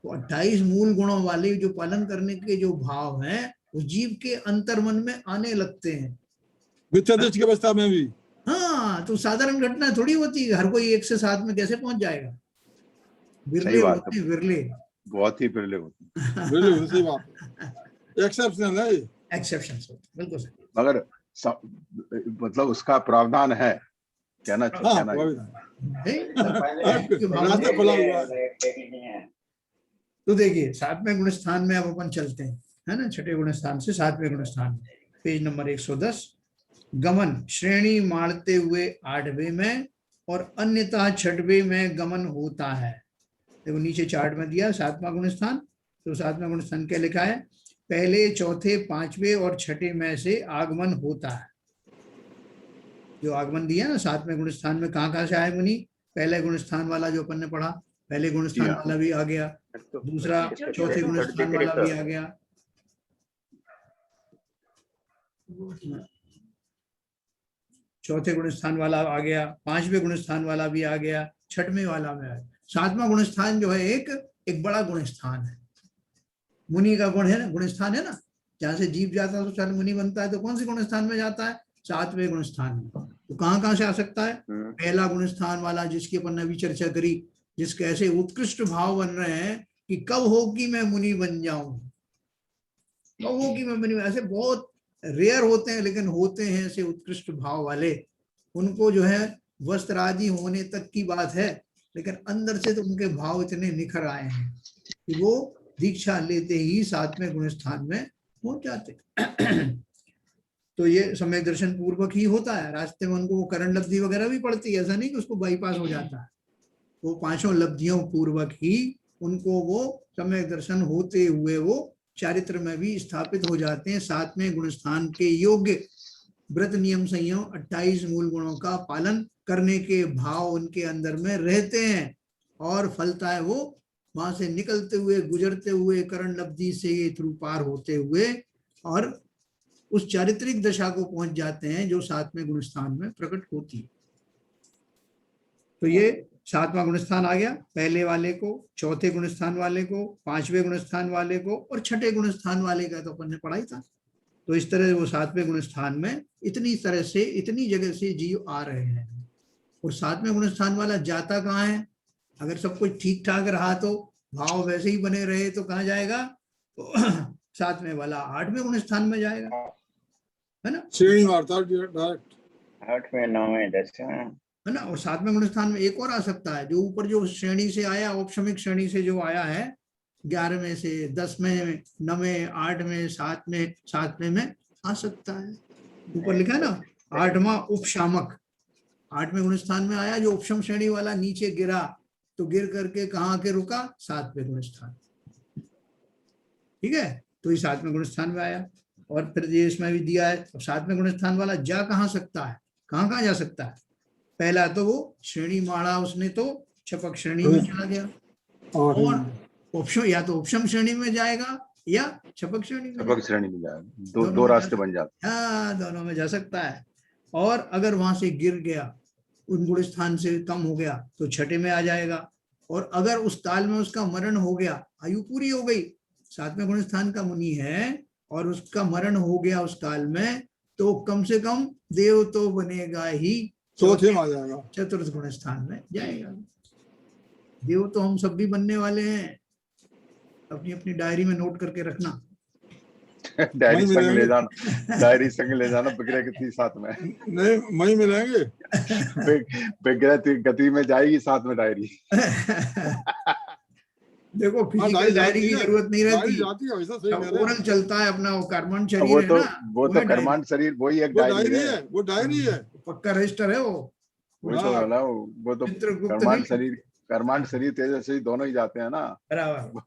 तो 28 मूल गुणों वाले जो पालन करने के जो भाव हैं, उस जीव के अंतर्मन में आने लगते हैं, मिथ्या दृष्टि की अवस्था में भी। हाँ, तो साधारण घटना थोड़ी होती है, हर कोई 1 से 7 में कैसे पहुंच जाएगा, विरले होते हैं, विरले, बहुत ही विरले होते हैं। बिल्कुल सही बात, एक्सेप्शनल है, एक्सेप्शंस होते, बिल्कुल सही। मगर मतलब उसका प्रावधान है, कहना तो देखिए 7वें गुण स्थान में अब अपन चलते हैं, है ना, 6ठे गुण स्थान से 7वें गुण स्थान में, पेज नंबर 110। गमन श्रेणी मारते हुए 8वें में और अन्यथा 6वें में गमन होता है। देखो नीचे चार्ट में दिया 7वां गुण स्थान, तो 7वां गुण स्थान क्या लिखा है, पहले, चौथे, 5वें और 6ठे में से आगमन होता है। जो आगमन दिया ना 7वें गुण स्थान में, कहाँ से आए मुनि, पहले गुण स्थान वाला जो अपन ने पढ़ा, पहले गुण स्थान वाला भी आ गया, दूसरा चौथे गुण स्थान वाला भी आ गया, चौथे गुण स्थान वाला आ गया, 5वें गुण स्थान वाला भी आ गया, 6ठवें वाला में आया। 7वां गुण स्थान जो है एक बड़ा गुण स्थान है, मुनि का गुण है ना, गुण स्थान है ना, जहाँ से जीव जाता है तो चल मुनि बनता है, तो कौन से गुण स्थान में जाता है, 7वें गुण स्थान में। तो कहाँ से आ सकता है, पहला गुण स्थान वाला जिसकी अपन ने अभी चर्चा करी, जिसके ऐसे उत्कृष्ट भाव बन रहे हैं कि कब हो कि मैं मुनि बन जाऊं, कब हो कि मैं मुनि, ऐसे बहुत रेयर होते हैं लेकिन होते हैं ऐसे उत्कृष्ट भाव वाले। उनको जो है वस्त्र आदि होने तक की बात है, लेकिन अंदर से तो उनके भाव इतने निखर आए हैं कि वो दीक्षा लेते ही 7वें गुण स्थान में पहुंच जाते। तो ये सम्यक दर्शन पूर्वक ही होता है, रास्ते में उनको वो करण लब्धि वगैरह भी पड़ती है, ऐसा नहीं कि उसको बाईपास हो जाता है, वो 5 लब्धियों पूर्वक ही उनको वो सम्यक दर्शन होते हुए वो चारित्र में भी स्थापित हो जाते हैं। 7वें गुण स्थान के योग्य व्रत नियम संयम 28 मूल गुणों का पालन करने के भाव उनके अंदर में रहते हैं, और फलता है वो वहां से निकलते हुए, गुजरते हुए, करण लब्धि से थ्रू पार होते हुए, और उस चारित्रिक दशा को पहुंच जाते हैं जो 7वें गुण स्थान में प्रकट होती है। तो ये 7वां गुण स्थान आ गया, पहले वाले को, चौथे गुण स्थान वाले को, 5वें गुण स्थान वाले को, और 6ठे गुण स्थान वाले का तो अपन ने पढ़ा ही था। तो इस तरह वो 7वें गुण स्थान में इतनी तरह से, इतनी जगह से जीव आ रहे हैं। और 7वें गुण स्थान वाला जाता कहाँ है, अगर सब कुछ ठीक ठाक रहा तो, भाव वैसे ही बने रहे तो कहाँ जाएगा, तो 7वें वाला 8वें गुण स्थान में जाएगा, है ना, 8वें 9वें 10वें, है ना। और 7वें गुण स्थान में एक और आ सकता है, जो ऊपर जो श्रेणी से आया, औपशमिक श्रेणी से जो आया है, 11वें से 10वें, 9वें, 8वें, 7वें में आ सकता है। ऊपर लिखा है ना 8वां उपशामक, 8वें गुण स्थान में आया, जो उपशम श्रेणी वाला नीचे गिरा तो गिर करके कहाँ के रुका, 7वें गुण स्थान। ठीक है, तो ये 7वें गुण स्थान में आया। और फिर ये इसमें भी दिया है, तो 7वें गुण स्थान वाला जा कहाँ सकता है, कहाँ जा सकता है? पहला तो वो श्रेणी माड़ा, उसने तो छपक श्रेणी में चला गया, और उपशम या तो उपशम श्रेणी में जाएगा या छपक श्रेणी में जाएगा, दो रास्ते बन जाते हैं। हाँ, दोनों में जा सकता है। और अगर वहां से गिर गया, उन गुण स्थान से कम हो गया, तो छठे में आ जाएगा। और अगर उस ताल में उसका मरण हो गया, आयु पूरी हो गई, 7वें गुण स्थान का मुनि है और उसका मरण हो गया उस काल में, तो कम से कम देव तो बनेगा ही, चौथे में आ जाएगा, चतुर्थ गुण स्थान में जाएगा। देव तो हम सब भी बनने वाले हैं, अपनी अपनी डायरी में नोट करके रखना। डायरी संग ले जाना, डायरी संग ले जाना, विग्रह गति साथ में नहीं, वही मिलेंगे। विग्रह गति में जाएगी साथ में डायरी। देखो फिजिकल डायरी की जरूरत नहीं रहती, ओरल चलता है अपना, वो कर्मण्ड शरीर है ना, वो तो कर्मण्ड शरीर वही एक डायरी है, वो डायरी है, पक्का रजिस्टर है वो तो कर्मण्ड शरीर तेजस्वी दोनों ही जाते हैं ना, बराबर।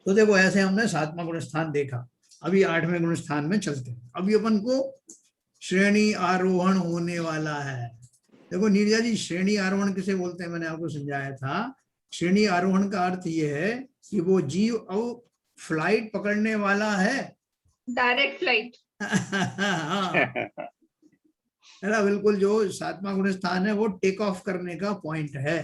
तो देखो ऐसे हमने 7वां गुण स्थान देखा। अभी 8वें गुण स्थान में चलते हैं। अभी अपन को श्रेणी आरोहण होने वाला है। देखो नीरजा जी, श्रेणी आरोहण किसे बोलते हैं, मैंने आपको समझाया था। श्रेणी आरोहण का अर्थ ये है कि वो जीव अब फ्लाइट पकड़ने वाला है, डायरेक्ट फ्लाइट। है ना, बिल्कुल। जो 7वां गुण स्थान है वो टेक ऑफ करने का पॉइंट है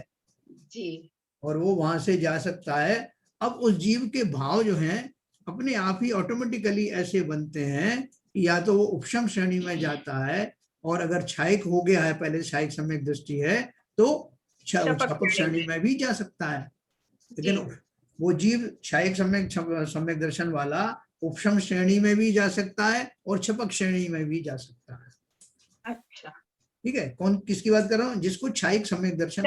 जी, और वो वहां से जा सकता है। अब उस जीव के भाव जो हैं अपने आप ही ऑटोमेटिकली ऐसे बनते हैं कि या तो वो उपशम श्रेणी में जाता है, और अगर क्षयिक हो गया है, पहले क्षयिक सम्यक दृष्टि है, तो छपक श्रेणी में भी जा सकता है। लेकिन वो जीव क्षयिक सम्यक दर्शन वाला उपशम श्रेणी में भी जा सकता है और छपक श्रेणी में भी जा सकता है। अच्छा, ठीक है। कौन, किसकी बात कर रहा हूँ? जिसको क्षयिक सम्यक दर्शन,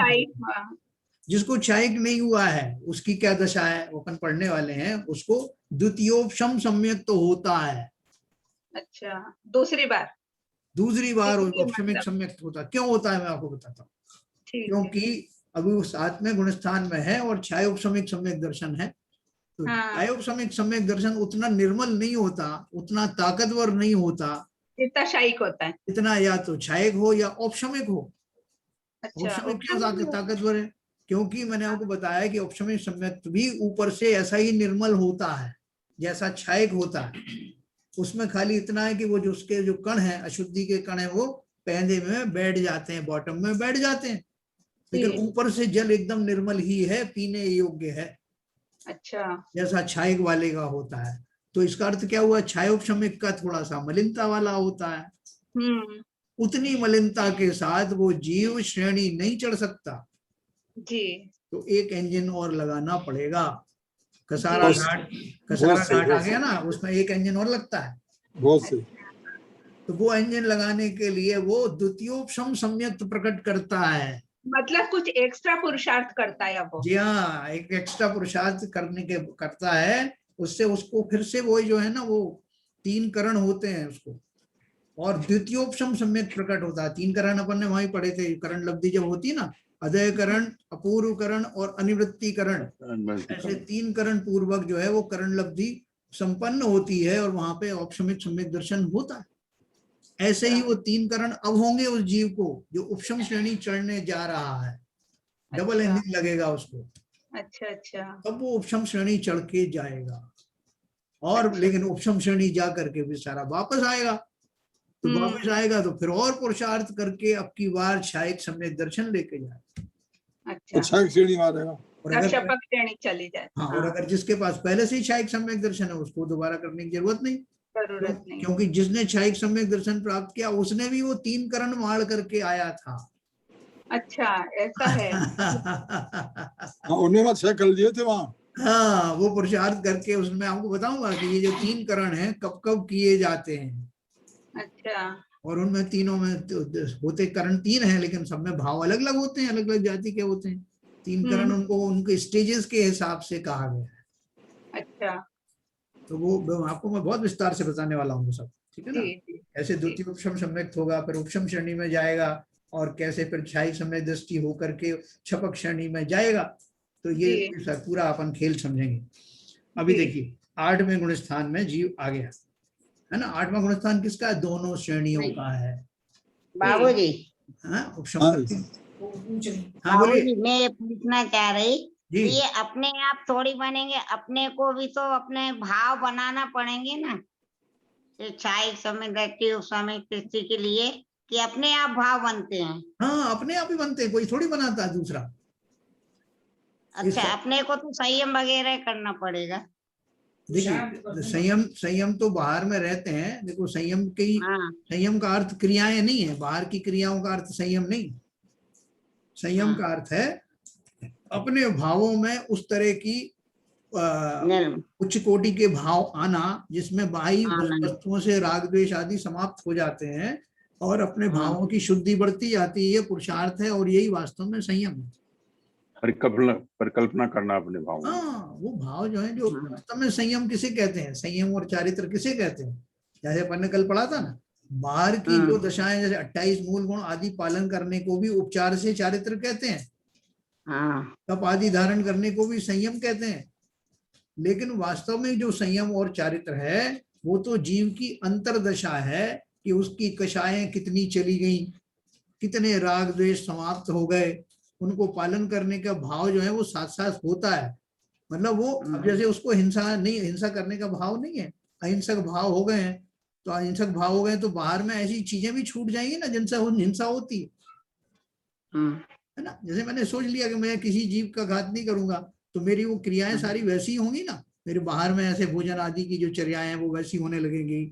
जिसको क्षयिक नहीं हुआ है उसकी क्या दशा है, वो अपन पढ़ने वाले हैं। उसको द्वितीयोपशम सम्यक तो होता है। अच्छा, दूसरी बार उपशमिक सम्यक होता। क्यों होता है मैं आपको बताता हूँ। क्योंकि अभी वो 7वें गुण स्थान में है और छाय उपशमिक सम्यक दर्शन है, तो छाय उपशमिक सम्यक दर्शन उतना निर्मल नहीं होता, उतना ताकतवर नहीं होता, इतना क्षयिक होता है, इतना या तो क्षयिक हो या औपशमिक हो। औपशमिक क्या ताकतवर है? क्योंकि मैंने आपको बताया कि औपशमिक सम्यक भी ऊपर से ऐसा ही निर्मल होता है जैसा क्षयिक होता है। उसमें खाली इतना है कि वो जो उसके जो कण है, अशुद्धि के कण है, वो पैंदे में बैठ जाते हैं, बॉटम में बैठ जाते हैं, लेकिन ऊपर से जल एकदम निर्मल ही है, पीने योग्य है। अच्छा, जैसा क्षयिक वाले का होता है। तो इसका अर्थ क्या हुआ? क्षयोपशमिक का थोड़ा सा मलिनता वाला होता है। उतनी मलिनता के साथ वो जीव श्रेणी नहीं चढ़ सकता जी। तो एक इंजन और लगाना पड़ेगा। कसारा घाट आ गया ना, उसमें एक इंजन और लगता है बहुत से। तो वो इंजन लगाने के लिए वो द्वितीयोपशम सम्यक प्रकट करता है, मतलब कुछ एक्स्ट्रा पुरुषार्थ करता है वो। जी हाँ, एक एक्स्ट्रा पुरुषार्थ करता है। उससे उसको फिर से वो जो है ना, वो 3 करण होते हैं उसको, और द्वितीयोपशम सम्यक प्रकट होता है। 3 करण अपन ने वहीं पढ़े थे। करण लब्धि जब होती है ना, अदय करण, अपूर्व करण और अनिवृत्ति करण, ऐसे 3 करण पूर्वक जो है वो करण लब्धि संपन्न होती है और वहां पे औपशमिक सम्यक दर्शन होता है। ऐसे ही वो 3 करण अब होंगे उस जीव को जो उपशम श्रेणी चढ़ने जा रहा है। डबल इंजन लगेगा उसको। अच्छा। अब वो उपशम श्रेणी चढ़ के जाएगा और लेकिन उपशम श्रेणी जा करके भी सारा वापस आएगा। तो वापस आएगा तो फिर और पुरुषार्थ करके अब की बार क्षयिक सम्यक दर्शन लेके जाएगा। अच्छा, श्रेणी मारेगा और अगर छपक श्रेणी चली जाए। हाँ, और अगर जिसके पास पहले से ही क्षयिक सम्यक दर्शन है उसको दोबारा करने की जरूरत नहीं। क्योंकि जिसने क्षयिक सम्यक दर्शन प्राप्त किया उसने भी वो 3 करण मार करके आया था। अच्छा, ऐसा है। उन्हें मत कर लिए थे वहां। हाँ, वो पुरुषार्थ करके उसमें आपको बताऊंगा कि ये जो 3 करण हैं कब कब किए जाते हैं। अच्छा। और उनमें तीनों में होते करण 3 हैं, लेकिन सब में भाव अलग अलग होते हैं, अलग अलग जाति के होते हैं। 3 करण उनको उनके स्टेजेस के हिसाब से कहा गया है। अच्छा, तो वो आपको मैं बहुत विस्तार से बताने वाला हूँ सब, ठीक है ना। ऐसे द्वितीय उपशम सम्यक होगा, फिर उपशम श्रेणी में जाएगा और कैसे फिर क्षयिक सम्यक दृष्टि होकर के छपक श्रेणी में जाएगा। तो ये पूरा अपन खेल समझेंगे। अभी देखिए 8वें गुण स्थान में जीव आ गया है ना। 8वां गुण स्थान किसका है? दोनों श्रेणियों का है बाबूजी। बाबूजी मैं ये पूछना चाह रही कि ये अपने आप थोड़ी बनेंगे, अपने को भी तो अपने भाव बनाना पड़ेंगे ना, छाई समय दृष्टि उस समय कृषि के लिए, कि अपने आप भाव बनते हैं। हाँ अपने आप ही बनते हैं, कोई थोड़ी बनाता है दूसरा। अच्छा अपने को तो संयम वगैरह करना पड़ेगा। देखिए संयम तो बाहर में रहते हैं। देखो संयम का अर्थ क्रियाएं नहीं है, बाहर की क्रियाओं का अर्थ संयम नहीं। संयम का अर्थ है अपने भावों में उस तरह की उच्च कोटि के भाव आना जिसमें बाह्य वस्तुओं से राग द्वेष आदि समाप्त हो जाते हैं और अपने भावों की शुद्धि बढ़ती जाती है। ये पुरुषार्थ है और यही वास्तव में संयम है। परिकल्पना करना अपने भाव। हाँ वो भाव जो है, जो वास्तव में संयम किसे कहते हैं, संयम और चारित्र किसे कहते हैं? जैसे अपन ने कल पढ़ा था ना, बाहर की जो दशाएं जैसे 28 मूल गुण आदि पालन करने को भी उपचार से चारित्र कहते हैं। तप आदि धारण करने को भी संयम कहते हैं। लेकिन वास्तव में जो संयम और चारित्र है वो तो जीव की अंतरदशा है कि उसकी कषाएं कितनी चली गई, कितने राग द्वेष समाप्त हो गए, उनको पालन करने का भाव जो है वो साथ साथ होता है। मतलब वो अब जैसे उसको हिंसा करने का भाव नहीं है, अहिंसक भाव हो गए हैं, तो अहिंसक भाव हो गए तो बाहर में ऐसी चीजें भी छूट जाएंगी ना जिनसे हिंसा होती है ना। जैसे मैंने सोच लिया कि मैं किसी जीव का घात नहीं करूंगा तो मेरी वो क्रियाएं सारी वैसी होंगी ना, मेरे बाहर में ऐसे भोजन आदि की जो चर्याएं हैं वो वैसी होने लगेंगी।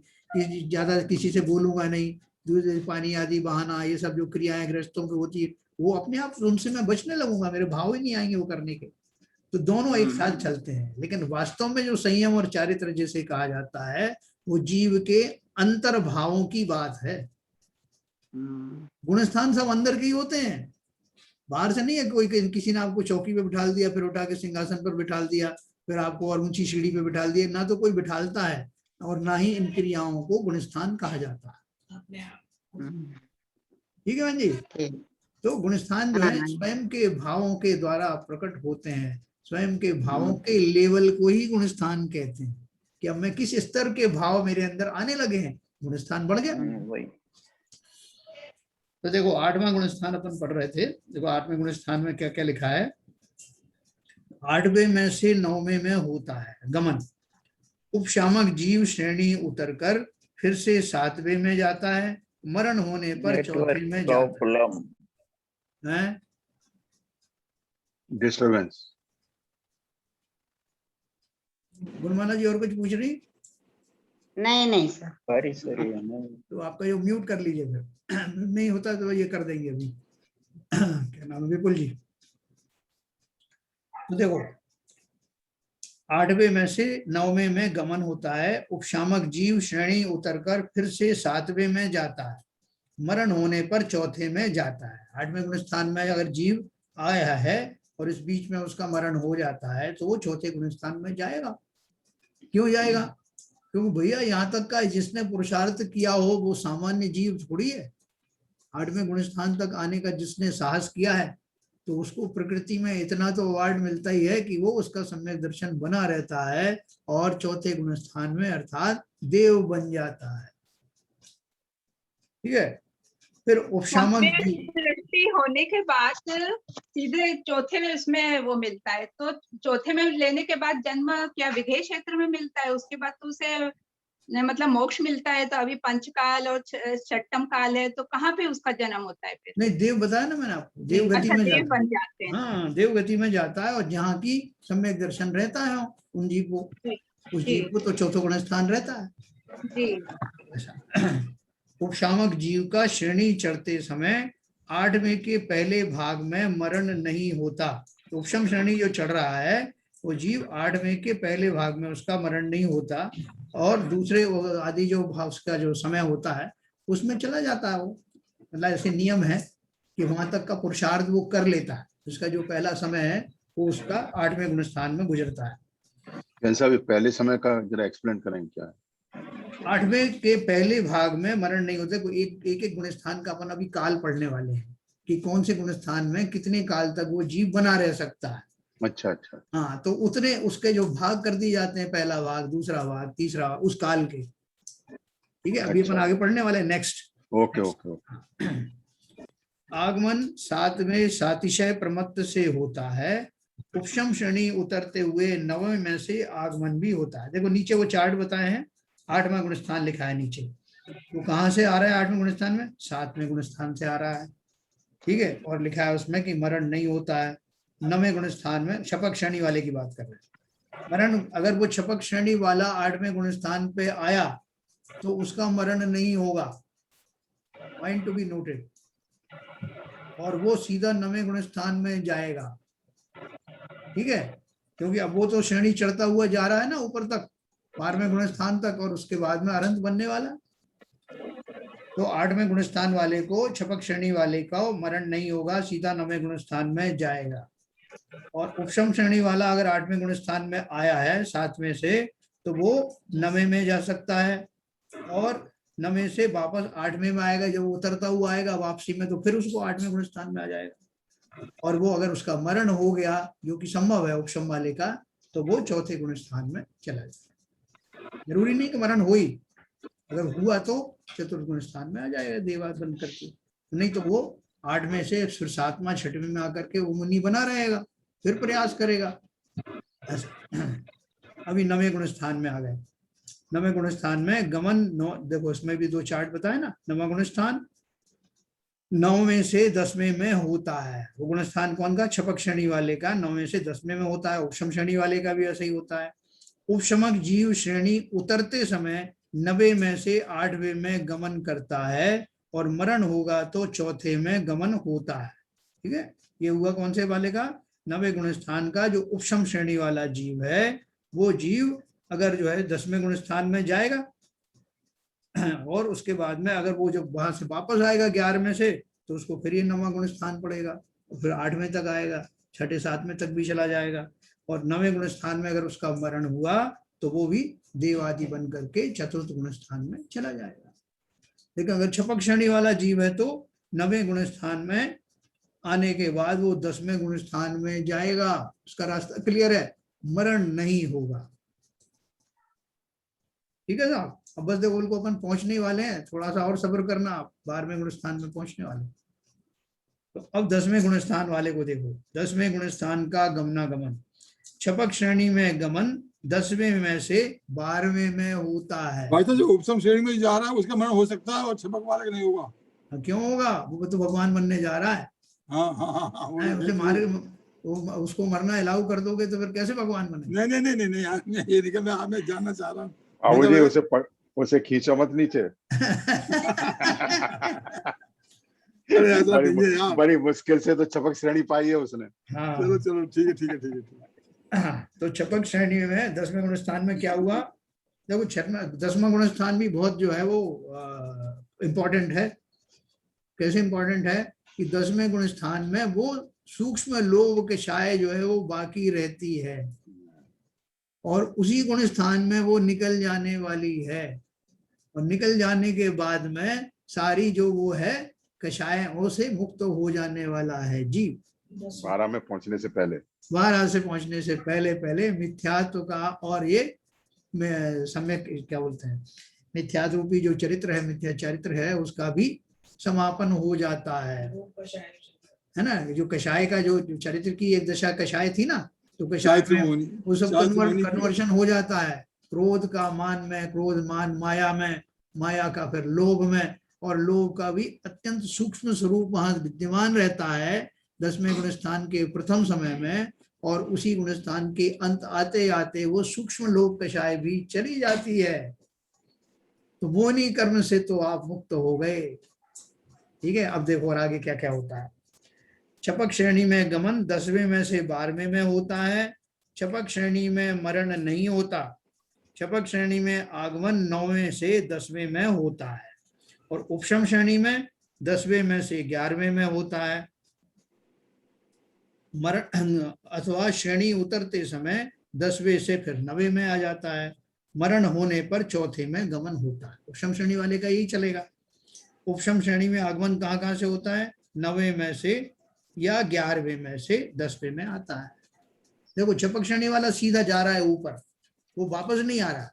ज्यादा किसी से बोलूंगा नहीं, दूध पानी आदि बहाना, ये सब जो क्रियाएं गृहस्थों की होती है वो अपने आप उनसे मैं बचने लगूंगा, मेरे भाव ही नहीं आएंगे वो करने के। तो दोनों एक साथ चलते हैं। लेकिन वास्तव में जो संयम और चारित्र जिसे कहा जाता है वो जीव के अंतर भावों की बात है। गुणस्थान सब अंदर के ही होते हैं, बाहर से नहीं है। कोई किसी ने आपको चौकी पे बिठाल दिया, फिर उठा के सिंहासन पर बिठाल दिया, फिर आपको और ऊंची सीढ़ी पे बिठाल दिया, ना तो कोई बिठालता है और ना ही इन क्रियाओं को गुणस्थान कहा जाता है। ठीक है बहन जी। तो गुणस्थान जो है स्वयं के भावों के द्वारा प्रकट होते हैं, स्वयं के भावों के लेवल को ही गुणस्थान कहते हैं कि अब मैं किस स्तर के भाव मेरे अंदर आने लगे हैं, गुणस्थान बढ़ गया। तो देखो 8वां गुणस्थान अपन पढ़ रहे थे। देखो 8वें गुणस्थान में क्या क्या लिखा है। 8वें में से 9वें में होता है गमन। उपशामक जीव श्रेणी उतरकर फिर से 7वें में जाता है, मरण होने पर 4वें में जाता है। डिस्टर्बेंस। गुणमाला जी और कुछ पूछ रही? नहीं सर। तो आपका ये म्यूट कर लीजिए, फिर नहीं होता तो ये कर देंगे अभी। क्या नाम है? विपुल जी। तो देखो 8वें में से 9वें में गमन होता है। उपशामक जीव श्रेणी उतरकर फिर से 7वें में जाता है, मरण होने पर 4थे में जाता है। 8वें गुणस्थान में अगर जीव आया है और इस बीच में उसका मरण हो जाता है तो वो 4थे गुणस्थान में जाएगा। क्यों जाएगा? क्योंकि भैया यहाँ तक का जिसने पुरुषार्थ किया हो वो सामान्य जीव थोड़ी है। 8वें गुणस्थान तक आने का जिसने साहस किया है तो उसको प्रकृति में इतना तो अवार्ड मिलता ही है कि वो उसका सम्यक दर्शन बना रहता है और 4थे गुणस्थान में अर्थात देव बन जाता है। ठीक है। फिर उपशामक दृष्टि होने के बाद सीधे 4थे में उसमें वो मिलता है। तो 4थे में लेने के बाद जन्म क्या विधेय क्षेत्र में मिलता है, उसके बाद तो उसे मतलब मोक्ष मिलता है। तो अभी पंचकाल और 6ठम काल है, तो कहाँ पे उसका जन्म होता है फिर? नहीं देव बताया ना मैंने आपको, देवगति में देव बन जाते हैं। हाँ देवगति में जाता है और जहाँ की सम्यक दर्शन रहता है उन जीव को, उस जीव को तो 4था गुणस्थान रहता है जी। उपशामक जीव का श्रेणी चढ़ते समय 8वें के पहले भाग में मरण नहीं होता। तो उपशम श्रेणी जो चढ़ रहा है वो जीव 8वें के पहले भाग में उसका मरण नहीं होता और दूसरे आदि जो भाव का जो समय होता है उसमें चला जाता है वो। मतलब ऐसे नियम है कि वहां तक का पुरुषार्थ वो कर लेता है, उसका जो पहला समय है वो उसका 8वें गुणस्थान में गुजरता है। कैसा भी पहले समय का जरा एक्सप्लेन करेंगे क्या है? 8वें के पहले भाग में मरण नहीं होते। एक गुणस्थान का अपन अभी काल पढ़ने वाले हैं कि कौन से गुणस्थान में कितने काल तक वो जीव बना रह सकता है। अच्छा अच्छा। हाँ, तो उतने उसके जो भाग कर दिए जाते हैं, पहला भाग, दूसरा भाग, तीसरा भाग, उस काल के। ठीक है, अभी अपन आगे पढ़ने वाले हैं, नेक्स्ट। Okay okay okay. आगमन सातवें सातिशय प्रमत्त से होता है, उपशम श्रेणी उतरते हुए नवम में से आगमन भी होता है। देखो नीचे वो चार्ट बताए हैं, 8वां गुण स्थान लिखा है नीचे, वो कहाँ से आ रहा है 8वें गुण स्थान में? 7वें गुण स्थान से आ रहा है। ठीक है, और लिखा है उसमें कि मरण नहीं होता है। 9वें गुण स्थान में छपक श्रेणी वाले की बात कर रहे हैं। मरण, अगर वो छपक श्रेणी वाला 8वें गुण स्थान पे आया तो उसका मरण नहीं होगा, पॉइंट टू बी नोटेड, और वो सीधा 9वें गुण स्थान में जाएगा। ठीक है, क्योंकि अब वो तो श्रेणी चढ़ता हुआ जा रहा है ना ऊपर तक, 12वें गुण स्थान तक, और उसके बाद में अरंत बनने वाला। तो 8वें गुण स्थान वाले को, छपक श्रेणी वाले का मरण नहीं होगा, सीधा 9वें गुण स्थान में जाएगा। और उपशम श्रेणी वाला अगर 8वें गुण स्थान में आया है 7वें से, तो वो 9वें में जा सकता है, और 9वें से वापस 8वें में आएगा। जब उतरता हुआ आएगा वापसी में, तो फिर उसको 8वें गुण स्थान में आ जाएगा। और वो अगर उसका मरण हो गया, जो कि संभव है उपशम वाले का, तो वो 4थे गुण स्थान में चला जाएगा। जरूरी नहीं कि मरण हो ही, अगर हुआ तो 4th गुण स्थान में आ जाएगा देवात बन करके, नहीं तो वो 8वें से फिर 7वां 6वें में आकर के वो मुनि बना रहेगा, फिर प्रयास करेगा। अभी 9वें गुण स्थान में आ गए। 9वें गुण स्थान में गमन, देखो इसमें भी 2 चार्ट बताए ना। 9वां गुण स्थान 9वें से 10वें में होता है। वो गुण स्थान कौन का? छपक श्रेणी वाले का 9वें से 10वें में होता है। उपशम श्रेणी वाले का भी ऐसा ही होता है। उपशमक जीव श्रेणी उतरते समय 90 में से 8वें में गमन करता है, और मरण होगा तो 4थे में गमन होता है। ठीक है, ये हुआ कौन से वाले का? 9वें गुण स्थान का। जो उपशम श्रेणी वाला जीव है, वो जीव अगर जो है 10वें गुण स्थान में जाएगा, और उसके बाद में अगर वो जब वहां से वापस आएगा 11वें से, तो उसको फिर ये 9वां गुण स्थान पड़ेगा, और फिर 8वें तक आएगा, 6ठे 7वें तक भी चला जाएगा। और 9वें गुण स्थान में अगर उसका मरण हुआ, तो वो भी देवादि बन करके 4th गुण स्थान में चला जाएगा। लेकिन अगर छपक श्रेणी वाला जीव है, तो 9वें गुण स्थान में आने के बाद वो 10वें गुण स्थान में जाएगा। उसका रास्ता क्लियर है, मरण नहीं होगा। ठीक है साहब, अब बस देखो उनको अपन पहुंचने वाले हैं, थोड़ा सा और सब्र करना, आप 12वें गुण स्थान में पहुंचने वाले। तो अब 10वें गुण स्थान वाले को देखो। 10वें गुण स्थान का गमनागमन, छपक श्रेणी में गमन 10वें में से 12वें में होता है। भाई तो जो उपशम श्रेणी में जा रहा है उसका मरण हो सकता है, और छपक वाले का नहीं होगा। क्यों होगा? वो तो भगवान बनने जा रहा है। हाँ हाँ हाँ, उसे मारे, उसको मरना अलाउ कर दोगे तो फिर कैसे भगवान बने? नहीं नहीं नहीं नहीं, ये देखिए मैं जानना चाह रहा हूँ। जी उसे खींचो मत नीचे। बड़ी मुश्किल से तो छपक श्रेणी पाई है उसने। हाँ। चलो चलो ठीक है ठीक है ठीक है। तो छपक श्रेणी में 10वें गुण स्थान में क्या हुआ? देखो 10वां गुण स्थान भी बहुत जो है वो इम्पोर्टेंट है। कैसे इम्पोर्टेंट है कि 10वें गुण स्थान में वो सूक्ष्म लोभ के शाये जो है वो बाकी रहती है, और उसी गुण स्थान में वो निकल जाने वाली है, और निकल जाने के बाद में सारी जो वो है कषायों से मुक्त हो जाने वाला है जीव। 12 में पहुंचने से पहले, 12 से पहुंचने से पहले पहले मिथ्यात्व का, और ये सम्यक क्या बोलते हैं, मिथ्यात्व रूपी जो चरित्र है, मिथ्या चरित्र है, उसका भी समापन हो जाता है ना। जो कषाय का जो चरित्र की एक दशा कषाय थी ना, तो कषाय में वो सब कन्वर्शन हो जाता है। क्रोध का मान में, क्रोध मान माया में, माया का फिर लोभ में, और लोभ का भी अत्यंत सूक्ष्म स्वरूप वहां विद्यमान रहता है 10वें गुण स्थान के प्रथम समय में, और उसी गुण स्थान के अंत आते आते वो सूक्ष्म लोभ कषाय भी चली जाती है। तो मोहनी कर्म से तो आप मुक्त हो गए। ठीक है, अब देखो और आगे क्या क्या होता है। छपक श्रेणी में गमन 10वें में से 12वें में होता है। छपक श्रेणी में मरण नहीं होता। छपक श्रेणी में आगमन 9वें से 10वें में होता है, और उपशम श्रेणी में 10वें में से 11वें में होता है। मरण अथवा श्रेणी उतरते समय 10वें से फिर 9वें में आ जाता है। मरण होने पर 4थे में गमन होता है। उपशम श्रेणी वाले का यही चलेगा। उपशम श्रेणी में आगमन कहाँ से होता है? 9वें में से या 11वें में से 10वें में आता है। देखो छपक श्रेणी वाला सीधा जा रहा है ऊपर, वो वापस नहीं आ रहा,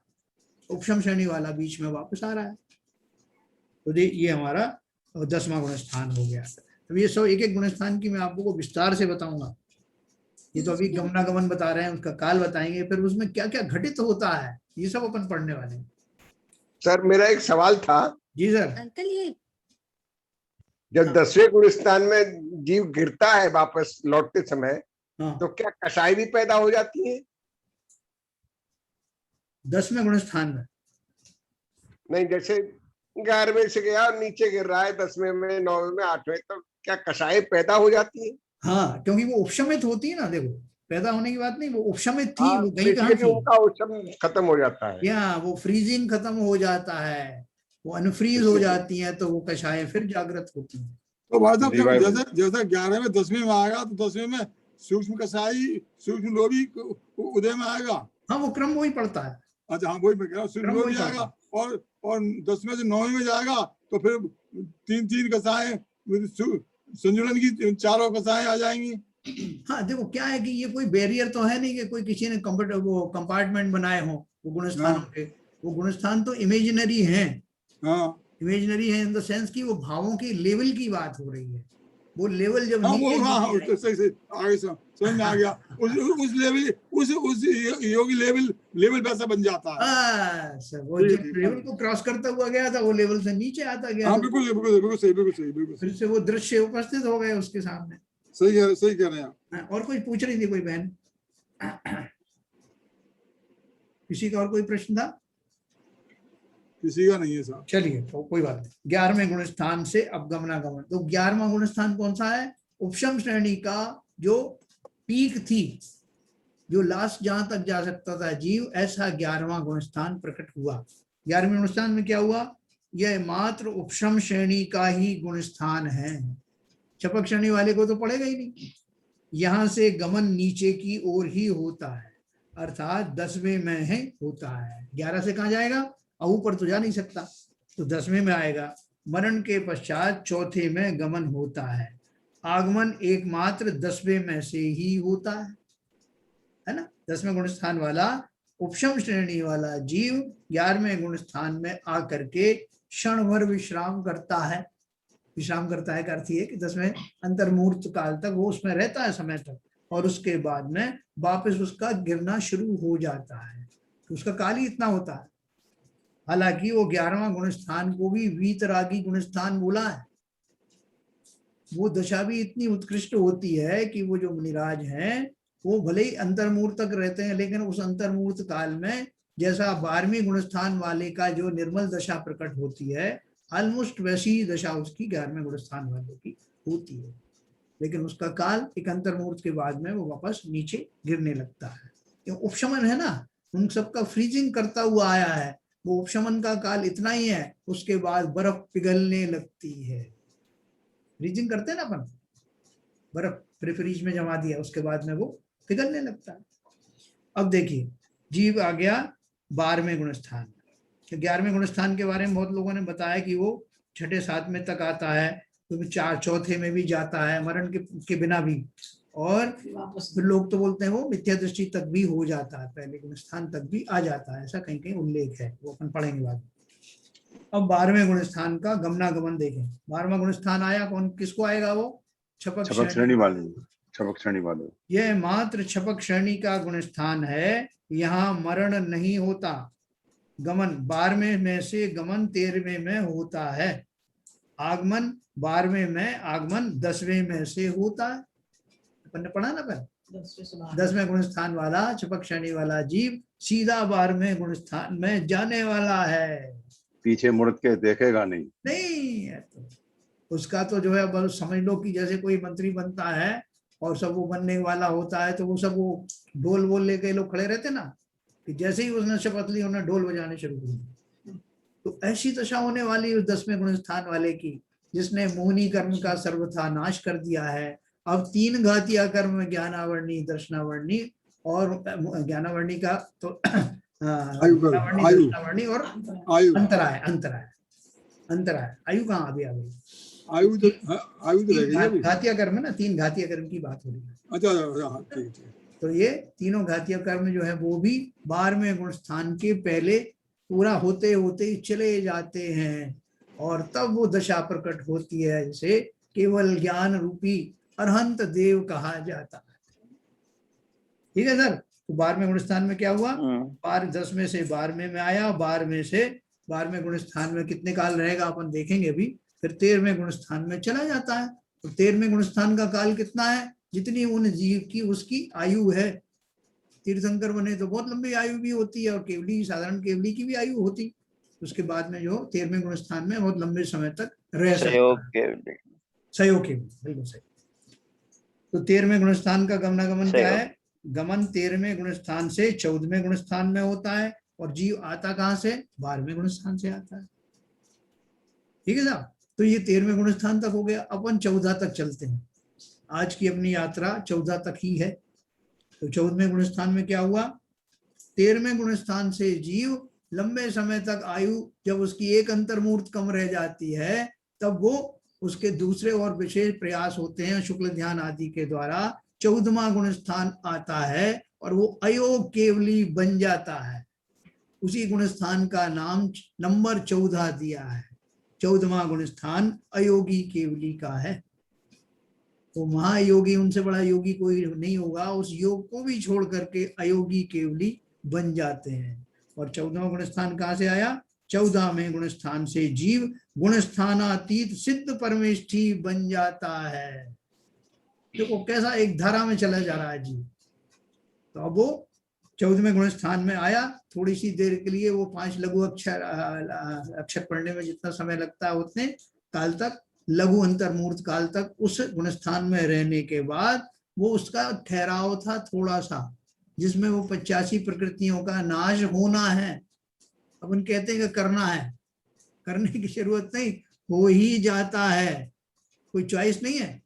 उपशम श्रेणी वाला बीच में वापस आ रहा है। तो ये हमारा 10वां गुण स्थान हो गया। अब ये सब एक एक गुण स्थान की मैं आपको विस्तार से बताऊंगा। ये तो अभी गमनागमन बता रहे हैं, उसका काल बताएंगे, फिर उसमें क्या क्या घटित होता है ये सब अपन पढ़ने वाले हैं। सर मेरा एक सवाल था। जी सर। अंकल ये जब 10वें गुण स्थान में जीव गिरता है वापस लौटते समय, तो क्या कसाई भी पैदा हो जाती है? 10वें गुण स्थान में नहीं, जैसे 11वें से गया और नीचे गिर रहा है 10वें में, 9वें में, 8वें, तो क्या कसाई पैदा हो जाती है? हाँ, क्योंकि वो उपशमित होती है ना, देखो पैदा होने की बात नहीं, वो उपशमित थी, वो गई कहाँ थी? उनका उपशम खत्म हो जाता है, या वो फ्रीजिंग खत्म हो जाता है, वो अनफ्रीज हो जाती है, तो वो कषाय फिर जागृत होती है। तो भाई साहब जैसे 11वें 10वें में आएगा, तो 10वें में सूक्ष्म कषाई सूक्ष्म लोभी उदय में आएगा। हाँ, वो क्रम वही पड़ता है। अच्छा, हाँ वही मैं कह रहा हूँ, सूक्ष्म लोभी आएगा, और 10वें से 9वें में जाएगा तो फिर 3 कषाय संजुलन की 4 कषाय आ जाएंगी। हाँ देखो क्या है कि ये कोई बैरियर तो है नहीं कि कोई किसी ने कंपार्टमेंट बनाए हो वो गुणस्थानों के। वो गुणस्थान तो इमेजिनरी हैं। इमेजिनरी है इन द सेंस कि वो भावों की लेवल की बात हो रही है। वो लेवल जब नीचे सही आगे समझ में आ गया, उस लेवल उस योगी लेवल वैसा बन जाता है। वो जब लेवल को क्रॉस करता हुआ गया था, वो लेवल से नीचे आता गया। हाँ, बिल्कुल सही। फिर से वो दृश्य उपस्थित हो गए उसके सामने। सही कह रहे हैं। और कोई पूछ रही थी कोई बहन? किसी का और कोई प्रश्न था? किसी का नहीं है साहब। चलिए तो कोई बात नहीं। 11वें गुण स्थान से अब गमनागमन। तो 11वां गुण स्थान कौन सा है? उपशम श्रेणी का जो पीक थी, जो लास्ट जहां तक जा सकता था जीव, ऐसा 11वां गुण स्थान प्रकट हुआ। 11वें गुण स्थान में क्या हुआ? यह मात्र उपशम श्रेणी का ही गुण स्थान है, छपक श्रेणी वाले को तो पड़ेगा ही नहीं। यहां से गमन नीचे की ओर ही होता है, अर्थात 10वें में है होता है। 11 से कहाँ जाएगा? ऊपर तो जा नहीं सकता, तो 10वें में आएगा। मरण के पश्चात 4थे में गमन होता है। आगमन एकमात्र 10वें में से ही होता है ना। 10वें गुण स्थान वाला उपशम श्रेणी वाला जीव 11वें गुण स्थान में आकर के क्षण भर विश्राम करता है। विश्राम करता है का अर्थ है कि 10वें अंतर्मुहूर्त काल तक वो उसमें रहता है समय तक, और उसके बाद में वापस उसका गिरना शुरू हो जाता है। तो उसका काल ही इतना होता है। हालांकि वो 11वां गुण स्थान को भी वीतरागी गुण स्थान बोला है। वो दशा भी इतनी उत्कृष्ट होती है कि वो जो मुनिराज हैं वो भले ही अंतर्मुहूर्त तक रहते हैं, लेकिन उस अंतर्मुहूर्त काल में जैसा 12वें गुण स्थान वाले का जो निर्मल दशा प्रकट होती है, ऑलमोस्ट वैसी दशा उसकी 11वें गुण स्थान वाले की होती है। लेकिन उसका काल एक अंतर्मुहूर्त के बाद में वो वापस नीचे गिरने लगता है। ये उपशमन है ना, उन सबका फ्रीजिंग करता हुआ आया है। वो उपशमन का काल इतना ही है, उसके बाद बर्फ पिघलने लगती है। फ्रीजिंग करते हैं ना अपन, बर्फ फिर फ्रीज में जमा दिया, उसके बाद में वो पिघलने लगता है। अब देखिए जीव आ गया 12वें गुण स्थान। 11वें गुण स्थान के बारे में बहुत लोगों ने बताया कि वो 6ठे 7वें तक आता है, तो 4 में भी जाता है मरण के बिना भी, और फिर लोग तो बोलते हैं वो मिथ्या दृष्टि तक भी हो जाता है, पहले गुण स्थान तक भी आ जाता है, ऐसा कहीं कहीं उल्लेख है, वो अपन पढ़ेंगे बाद में। अब 12वें गुण स्थान का गमनागमन देखें। 12वां गुण स्थान आया, कौन किसको आएगा? वो छपक श्रेणी वाले। छपक श्रेणी वाले। यह मात्र छपक श्रेणी का गुण स्थान है, यहाँ मरण नहीं होता। गमन 12वें में से गमन 13वें में होता है। आगमन 12वें में, आगमन 10वें में से होता है। अपन ने पढ़ा ना पहले 10वें गुण स्थान वाला छपक श्रेणी वाला जीव सीधा 12वें गुण स्थान में जाने वाला है, पीछे मुड़ के देखेगा नहीं है। तो उसका तो जो है बस समझ लो कि जैसे कोई मंत्री बनता है और सब वो बनने वाला होता है, तो वो सब वो ढोल बोल लेके लोग खड़े रहते ना, कि जैसे ही उसने शपथ ली उन्हें ढोल बजाने शुरू कर दिए। तो ऐसी दशा होने वाली उस 10वें गुण स्थान वाले की, जिसने मोहनी कर्म का सर्वथा नाश कर दिया है। अब 3 घातिया कर्म, ज्ञानावर्णी, दर्शनावर्णी, और ज्ञानावर्णी का तो दर्शनावर्णी और अंतराय। आयु कहाँ अभी आ गई? आयु तो घातिया कर्म है ना, 3 घातिया कर्म की बात हो रही है। अच्छा, तो ये तीनों घातीय कर्म जो है वो भी 12वें गुण स्थान के पहले पूरा होते होते ही चले जाते हैं, और तब वो दशा प्रकट होती है जिसे केवल ज्ञान रूपी अरहंत देव कहा जाता है। ठीक है सर। तो 12वें गुण स्थान में क्या हुआ, 10 में से 12वें में आया, 12वें से 12वें गुण स्थान में कितने काल रहेगा अपन देखेंगे अभी, फिर 13वें गुण स्थान में चला जाता है। तो 13वें गुण स्थान का काल कितना है, जितनी उन जीव की उसकी आयु है। तीर्थंकर बने तो बहुत लंबी आयु भी होती है, और केवली साधारण केवली की भी आयु होती, उसके बाद में जो 13वें गुण स्थान में बहुत लंबे समय तक रह सकता है। सहयोग केवली, बिल्कुल सही। तो 13वें गुण स्थान का गमनागमन क्या है, गमन 13वें गुण स्थान से 14वें गुण स्थान में होता है, और जीव आता कहां से, 12वें गुण स्थान से आता है। ठीक है साहब। तो ये 13वें गुण स्थान तक हो गया। अपन 14 तक चलते हैं, आज की अपनी यात्रा 14 तक ही है। तो 14वें गुण स्थान में क्या हुआ, 13वें गुण स्थान से जीव लंबे समय तक आयु, जब उसकी एक अंतर्मूर्त कम रह जाती है, तब वो उसके दूसरे और विशेष प्रयास होते हैं शुक्ल ध्यान आदि के द्वारा, 14वां गुण स्थान आता है और वो अयोग केवली बन जाता है। उसी गुण स्थान का नाम नंबर 14 दिया है। 14वां गुण स्थान अयोगी केवली का है। तो महायोगी, उनसे बड़ा योगी कोई नहीं होगा, उस योग को भी छोड़ करके अयोगी केवली बन जाते हैं। और 14वां गुण स्थान कहाँ से आया, 14वें गुण स्थान से जीव गुण स्थानातीत सिद्ध परमेष्ठी बन जाता है। देखो कैसा एक धारा में चला जा रहा है जीव। तो अब वो 14वें गुण स्थान में आया, थोड़ी सी देर के लिए वो 5 लघु अक्षर पढ़ने में जितना समय लगता है उतने काल तक, लघु अंतर्मूर्त काल तक उस गुण स्थान में रहने के बाद वो उसका ठहराव था थोड़ा सा, जिसमें वो 85 प्रकृतियों का नाश होना है। अपन कहते हैं कि करना है, करने की जरूरत नहीं, हो ही जाता है, कोई चॉइस नहीं है।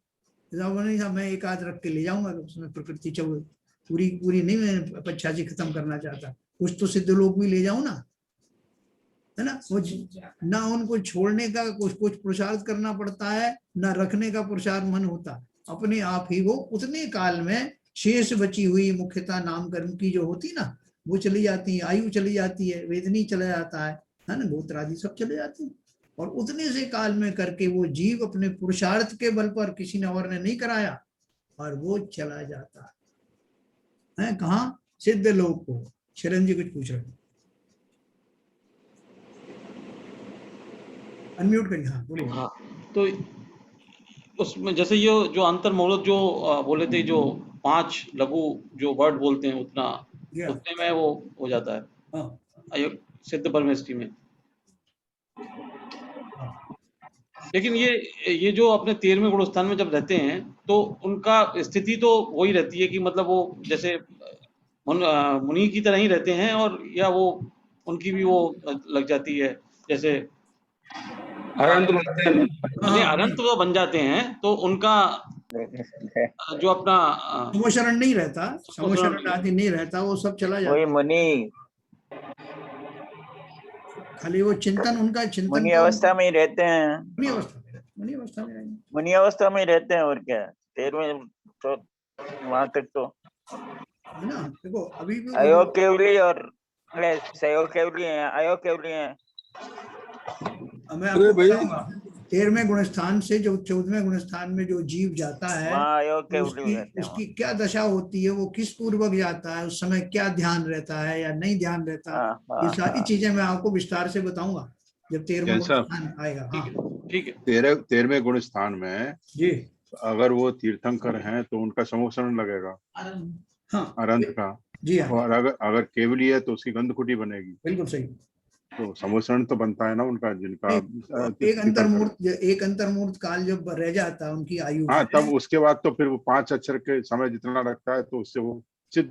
नहीं था मैं एक आध रख के ले जाऊंगा, उसमें प्रकृति पूरी नहीं, मैं 85 खत्म करना चाहता, कुछ तो सिद्ध लोग भी ले जाऊं ना, है ना। ना उनको छोड़ने का कुछ पुरुषार्थ करना पड़ता है, ना रखने का पुरुषार्थ मन होता, अपने आप ही वो उतने काल में शेष बची हुई मुख्यता नाम कर्म की जो होती ना, वो चली जाती है, आयु चली जाती है, वेदनी चला जाता है ना, गोत्र आदि सब चले जाते हैं। और उतने से काल में करके वो जीव अपने पुरुषार्थ के बल पर, किसी ने और ने नहीं कराया, और वो चला जाता है कहाँ, सिद्ध लोग को। शरण जी कुछ पूछ रहे हैं, अनम्यूट करिए। हाँ बोलिए। हाँ, तो उसमें जैसे ये जो अंतर्मुहूर्त जो बोले थे, जो 5 लघु जो वर्ड बोलते हैं उतने में वो हो जाता है सिद्ध परमेष्ठी में। लेकिन ये जो अपने 13वें गुण स्थान में जब रहते हैं तो उनका स्थिति तो वही रहती है कि मतलब वो जैसे मुनि की तरह ही रहते हैं, और या वो उनकी भी वो लग जाती है, जैसे अरंत वो बन जाते हैं, तो उनका जो अपना समोशरण नहीं रहता, समोशरण आदि नहीं रहता, वो सब चला जाता है। मुनि खाली वो चिंतन, उनका चिंतन मुनि अवस्था में ही रहते हैं, मुनि अवस्था में रहेंगे, मुनि अवस्था में ही रहते हैं। और क्या 13वें तो वहां तक तो है ना। देखो अभी भी अयोग केवली और सहयोग केवली है, अयोग केवली है। मैं आपको बताऊंगा 13वें गुण स्थान से जो 14वें गुण स्थान में जो जीव जाता है उसकी क्या दशा होती है, वो किस पूर्वक जाता है, उस समय क्या ध्यान रहता है या नहीं ध्यान रहता है, ये सारी चीजें मैं आपको विस्तार से बताऊंगा जब 13वें गुण स्थान आएगा। हाँ ठीक है। 13वें गुण स्थान में जी अगर वो तीर्थंकर हैं तो उनका समोशरण लगेगा, हाँ अरंत का जी हाँ। और अगर केवली है तो उसकी गंधकुटी बनेगी। बिल्कुल सही। तो समोशरण तो बनता है ना उनका, जिनका एक अंतर्मूर्त काल जब रह जाता है उनकी आयु। हाँ, तब उसके बाद तो फिर वो 5 अक्षर के समय जितना लगता है तो उससे वो सिद्ध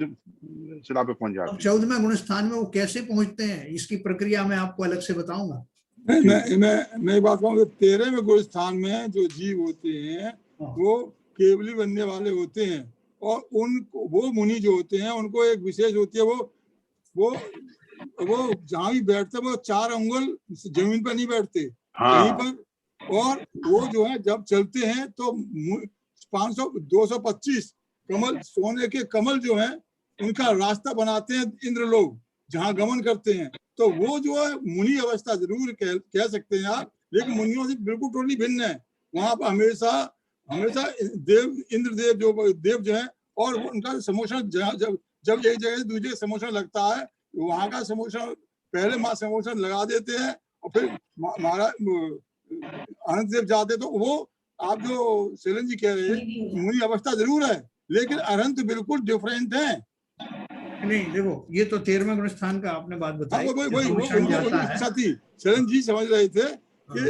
शिला पे पहुंच जाते हैं। 14वें गुण स्थान में वो कैसे पहुंचते हैं, इसकी प्रक्रिया मैं आपको अलग से बताऊंगा। मैं बात कहूँगा 13वें गुण स्थान में जो जीव होते हैं वो केवली बनने वाले होते हैं, और वो मुनि जो होते हैं उनको एक विशेष होती है, वो जहाँ भी बैठते वो 4 अंगुल जमीन पर नहीं बैठते, कहीं पर। और वो जो है जब चलते हैं तो 225 कमल, सोने के कमल जो है उनका रास्ता बनाते हैं इंद्र लोग, जहाँ गमन करते हैं। तो वो जो है मुनि अवस्था जरूर कह सकते हैं आप, लेकिन मुनियों से बिल्कुल टोटली भिन्न है। वहां पर हमेशा देव, इंद्रदेव जो देव जो है, और उनका समोषण जब एक जगह से दूसरी जगह समोषण लगता है, वहां का समोषण पहले माँ समोषण लगा देते हैं और फिर महाराज आनंद देव जाते। तो वो आप जो सेलन जी कह रहे हैं मुनि अवस्था जरूर है, लेकिन अरहंत बिल्कुल डिफरेंट है। नहीं देखो, ये तो 13वें गुण स्थान का आपने बात बताई। इच्छा थी, सेलन जी समझ रहे थे कि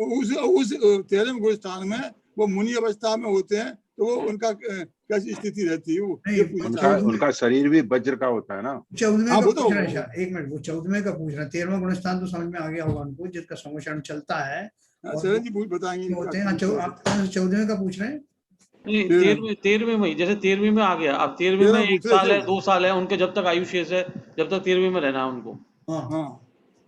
उस 13वें गुण स्थान में वो मुनि अवस्था में होते हैं, तो वो उनका कैसी स्थिति रहती है। उनका शरीर भी वज्र का होता है ना। 14वें का पूछ रहा है, एक मिनट, वो 14वें का पूछ रहा है। 13वां गुण स्थान तो समझ में आ गया होगा उनको, जिसका समोषण चलता है। सेलन जी बताएंगे होते हैं। आप 14वें का पूछ रहे हैं? 13वें में, जैसे 13वें में आ गया, अब 13वें में 1 साल है, 2 साल है उनके, जब तक आयु शेष है, जब तक 13वें में रहना है उनको।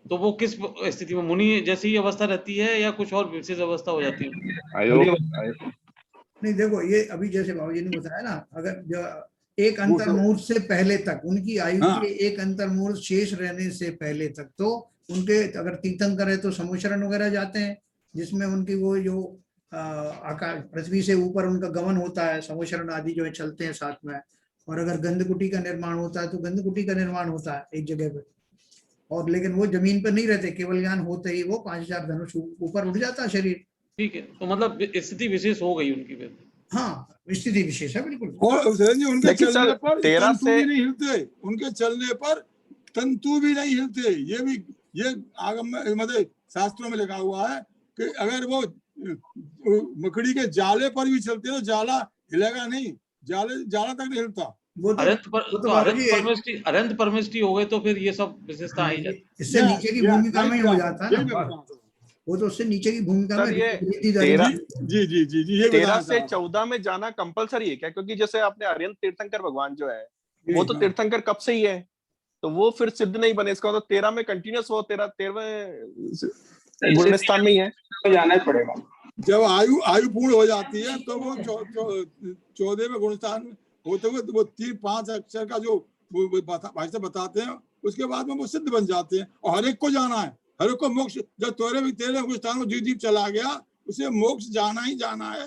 तो वो किस स्थिति में मुनि जैसी अवस्था रहती है या कुछ और विशेष अवस्था हो जाती है? नहीं देखो, ये अभी जैसे बाबूजी ने बताया ना, अगर एक अंतर मुहूर्त से पहले तक, उनकी आयु के एक अंतर मुहूर्त शेष रहने से पहले तक, तो उनके अगर तीर्थंकर है तो समोषरण वगैरह जाते हैं, जिसमें उनकी वो जो आकाश पृथ्वी से ऊपर उनका गमन होता है, समोषरण आदि जो है चलते हैं साथ में। और अगर गंधकुटी का निर्माण होता है तो गंधकुटी का निर्माण होता है एक जगह पे, और लेकिन वो जमीन पर नहीं रहते, केवल ज्ञान होते ही वो 5000 धनुष ऊपर उठ जाता है शरीर। ठीक है, तो मतलब स्थिति विशेष हो गई उनकी फिर। हाँ, स्थिति विशेष है बिल्कुल। और उनके चलने पर तंतु भी नहीं हिलते, उनके चलने पर तंतु भी नहीं हिलते। ये आगम में मतलब शास्त्रों में लिखा हुआ है कि अगर वो मकड़ी के जाले पर भी चलते तो जाला हिलेगा नहीं, जाला तक नहीं हिलता। अरंत परमेष्टि हो गए तो फिर ये सब विशेषता आई जाती है। इससे नीचे की भूमिका में हो जाता है ना, वो तो उससे नीचे की भूमिका में। जी 13 से 14 में जाना कंपलसरी है क्या? क्योंकि जैसे आपने अरिहंत तीर्थंकर भगवान जो है वो तो तीर्थंकर कब से ही है, तो वो फिर सिद्ध नहीं बने। इसका मतलब 13 में कंटिन्यूस वो 13वें गुण स्थान में ही है, तो जाना ही पड़ेगा। जब आयु पूर्ण हो जाती है तो वो 14वें गुण स्थान होते हुए वो 3-5 अक्षर का जो भाई साहब बताते हैं, उसके बाद में वो सिद्ध बन जाते हैं। और हर एक को जाना है, हर एक को मोक्ष। जब 13वें स्थान में जीव चला गया, उसे मोक्ष जाना ही जाना है।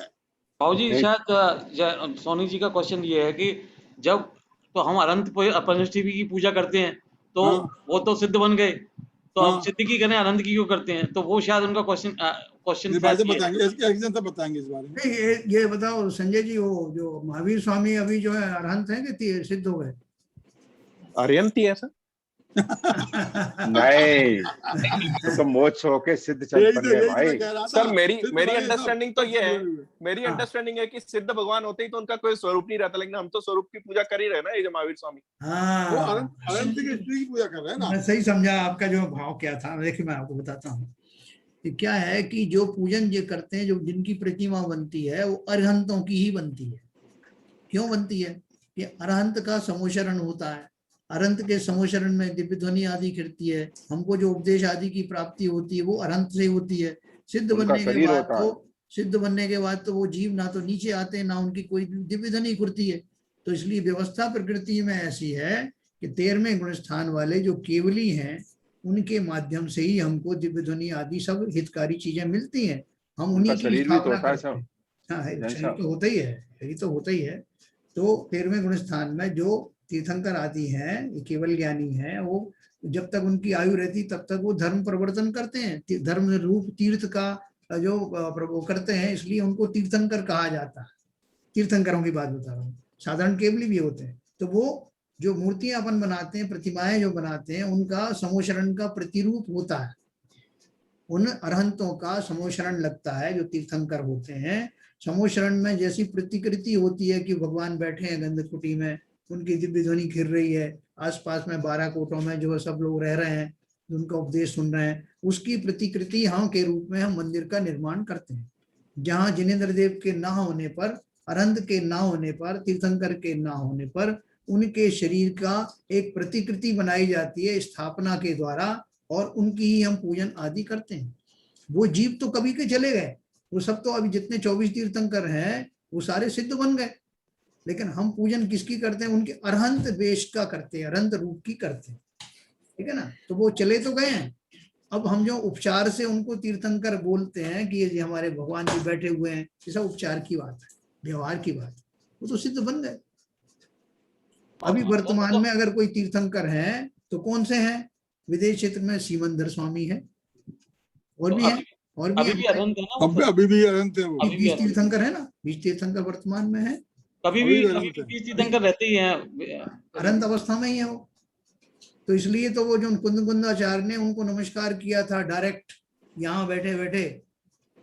बाबूजी शायद सोनी जी का क्वेश्चन ये है कि जब तो हम अनंत परमेष्टि की पूजा करते हैं तो वो तो सिद्ध बन गए, तो अब सिद्ध की करें अनंत की क्यों करते हैं? तो वो शायद उनका क्वेश्चन बताएंगे इस बारे में। ये बताओ संजय जी, वो जो महावीर स्वामी अभी जो है अरहंत है कि सिद्ध हो गए? अरिहंत ही है सर। नहीं, तो मोक्ष होके सिद्ध चल पड़े भाई। सर मेरी अंडरस्टैंडिंग तो ये है, मेरी अंडरस्टैंडिंग है कि सिद्ध भगवान होते ही तो उनका कोई स्वरूप नहीं रहता, लेकिन हम तो स्वरूप की पूजा कर ही रहे ना, ये जो महावीर स्वामी। वो अनंत की स्त्री की पूजा कर रहे हैं ना। मैं सही समझा आपका जो भाव क्या था। देखिए मैं आपको बताता हूँ क्या है कि जो पूजन जो करते हैं, जो जिनकी प्रतिमा बनती है वो अरहंतों की ही बनती है। क्यों बनती है? कि अरहंत का समोषरण होता है, अरहंत के समोषरण में दिव्य ध्वनि आदि गिरती है, हमको जो उपदेश आदि की प्राप्ति होती है वो अरहंत से होती है। सिद्ध बनने के बाद तो वो जीव ना तो नीचे आते हैं, ना उनकी कोई दिव्य ध्वनि घुरती है। तो इसलिए व्यवस्था प्रकृति में ऐसी है कि 13वें गुण स्थान वाले जो केवली हैं, उनके माध्यम से ही हमको दिव्य ध्वनि आदि सब हितकारी चीजें मिलती हैं। हम उन्हीं की स्थापना करते हैं। हाँ, शरीर तो होता ही है, शरीर तो होता ही है। तो 13वें गुण स्थान में जो तीर्थंकर आदि हैं, केवल ज्ञानी हैं, वो जब तक उनकी आयु रहती तब तक वो धर्म प्रवर्तन करते हैं, धर्म रूप तीर्थ का जो वो करते हैं, इसलिए उनको तीर्थंकर कहा जाता है। तीर्थंकरों की बात बता रहा हूँ, साधारण केवली भी होते हैं। तो वो जो मूर्तियां अपन बनाते हैं, प्रतिमाएं जो बनाते हैं, उनका समोषरण का प्रतिरूप होता है। उन अरहंतों का समोषरण लगता है जो तीर्थंकर होते हैं। समोषरण में जैसी प्रतिकृति होती है कि भगवान बैठे हैं गंधकुटी में, उनकी दिव्य ध्वनि घिर रही है, आसपास में 12 कोटों में जो सब लोग रह रहे हैं, उनका उपदेश सुन रहे हैं, उसकी प्रतिकृति हाँ के रूप में हम मंदिर का निर्माण करते हैं। जहाँ जिनेंद्र देव के ना होने पर, अरहंत के ना होने पर, तीर्थंकर के ना होने पर उनके शरीर का एक प्रतिकृति बनाई जाती है स्थापना के द्वारा, और उनकी ही हम पूजन आदि करते हैं। वो जीव तो कभी के चले गए, वो सब तो अभी जितने 24 तीर्थंकर हैं वो सारे सिद्ध बन गए। लेकिन हम पूजन किसकी करते हैं? उनके अरहंत वेश का करते हैं, अरहंत रूप की करते हैं, ठीक है ना। तो वो चले तो गए हैं, अब हम जो उपचार से उनको तीर्थंकर बोलते हैं कि ये हमारे भगवान जी बैठे हुए हैं, ऐसा उपचार की बात है, व्यवहार की बात, वो तो सिद्ध बन गए। अभी वर्तमान में अगर कोई तीर्थंकर है तो कौन से हैं? विदेश क्षेत्र में सीमंदर स्वामी है, और भी है, और भी अभी भी अरहंत है ना, अभी भी अरहंत है, वो 20 तीर्थंकर है ना, 20 तीर्थंकर वर्तमान में है, कभी भी 20 तीर्थंकर रहते ही हैं, अरहंत अवस्था में ही है वो। तो इसलिए तो वो जो कुंदकुंदाचार्य ने उनको नमस्कार किया था डायरेक्ट यहाँ बैठे बैठे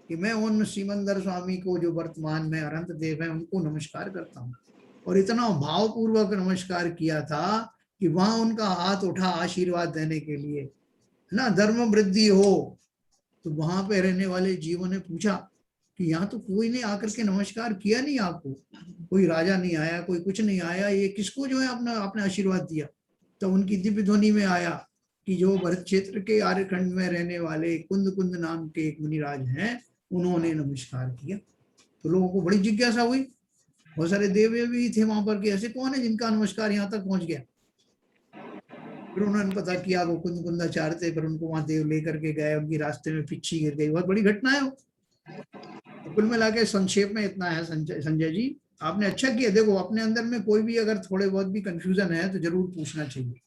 कि मैं उन सीमंदर स्वामी को जो वर्तमान में अरहंत देव है उनको नमस्कार करता हूँ, और इतना भावपूर्वक नमस्कार किया था कि वहां उनका हाथ उठा आशीर्वाद देने के लिए, है ना, धर्म वृद्धि हो। तो वहां पे रहने वाले जीवों ने पूछा कि यहाँ तो कोई ने आकर के नमस्कार किया नहीं आपको, कोई राजा नहीं आया, कोई कुछ नहीं आया, ये किसको जो है अपना आपने आशीर्वाद दिया? तो उनकी दिव्य ध्वनि में आया कि जो भरत क्षेत्र के आर्यखंड में रहने वाले कुंद कुंद नाम के एक मुनिराज हैं, उन्होंने नमस्कार किया। तो लोगों को बड़ी जिज्ञासा हुई, बहुत सारे देव भी थे वहां पर कि ऐसे कौन है जिनका नमस्कार यहाँ तक पहुंच गया। फिर उन्होंने पता किया वो कुंद कुंदाचार्य थे, फिर उनको वहां देव लेकर के गए, उनकी रास्ते में पिच्छी गिर गई, बहुत बड़ी घटना है वो। तो कुल मिला के संक्षेप में इतना है संजय जी, आपने अच्छा किया। देखो अपने अंदर में कोई भी अगर थोड़े बहुत भी कंफ्यूजन है तो जरूर पूछना चाहिए,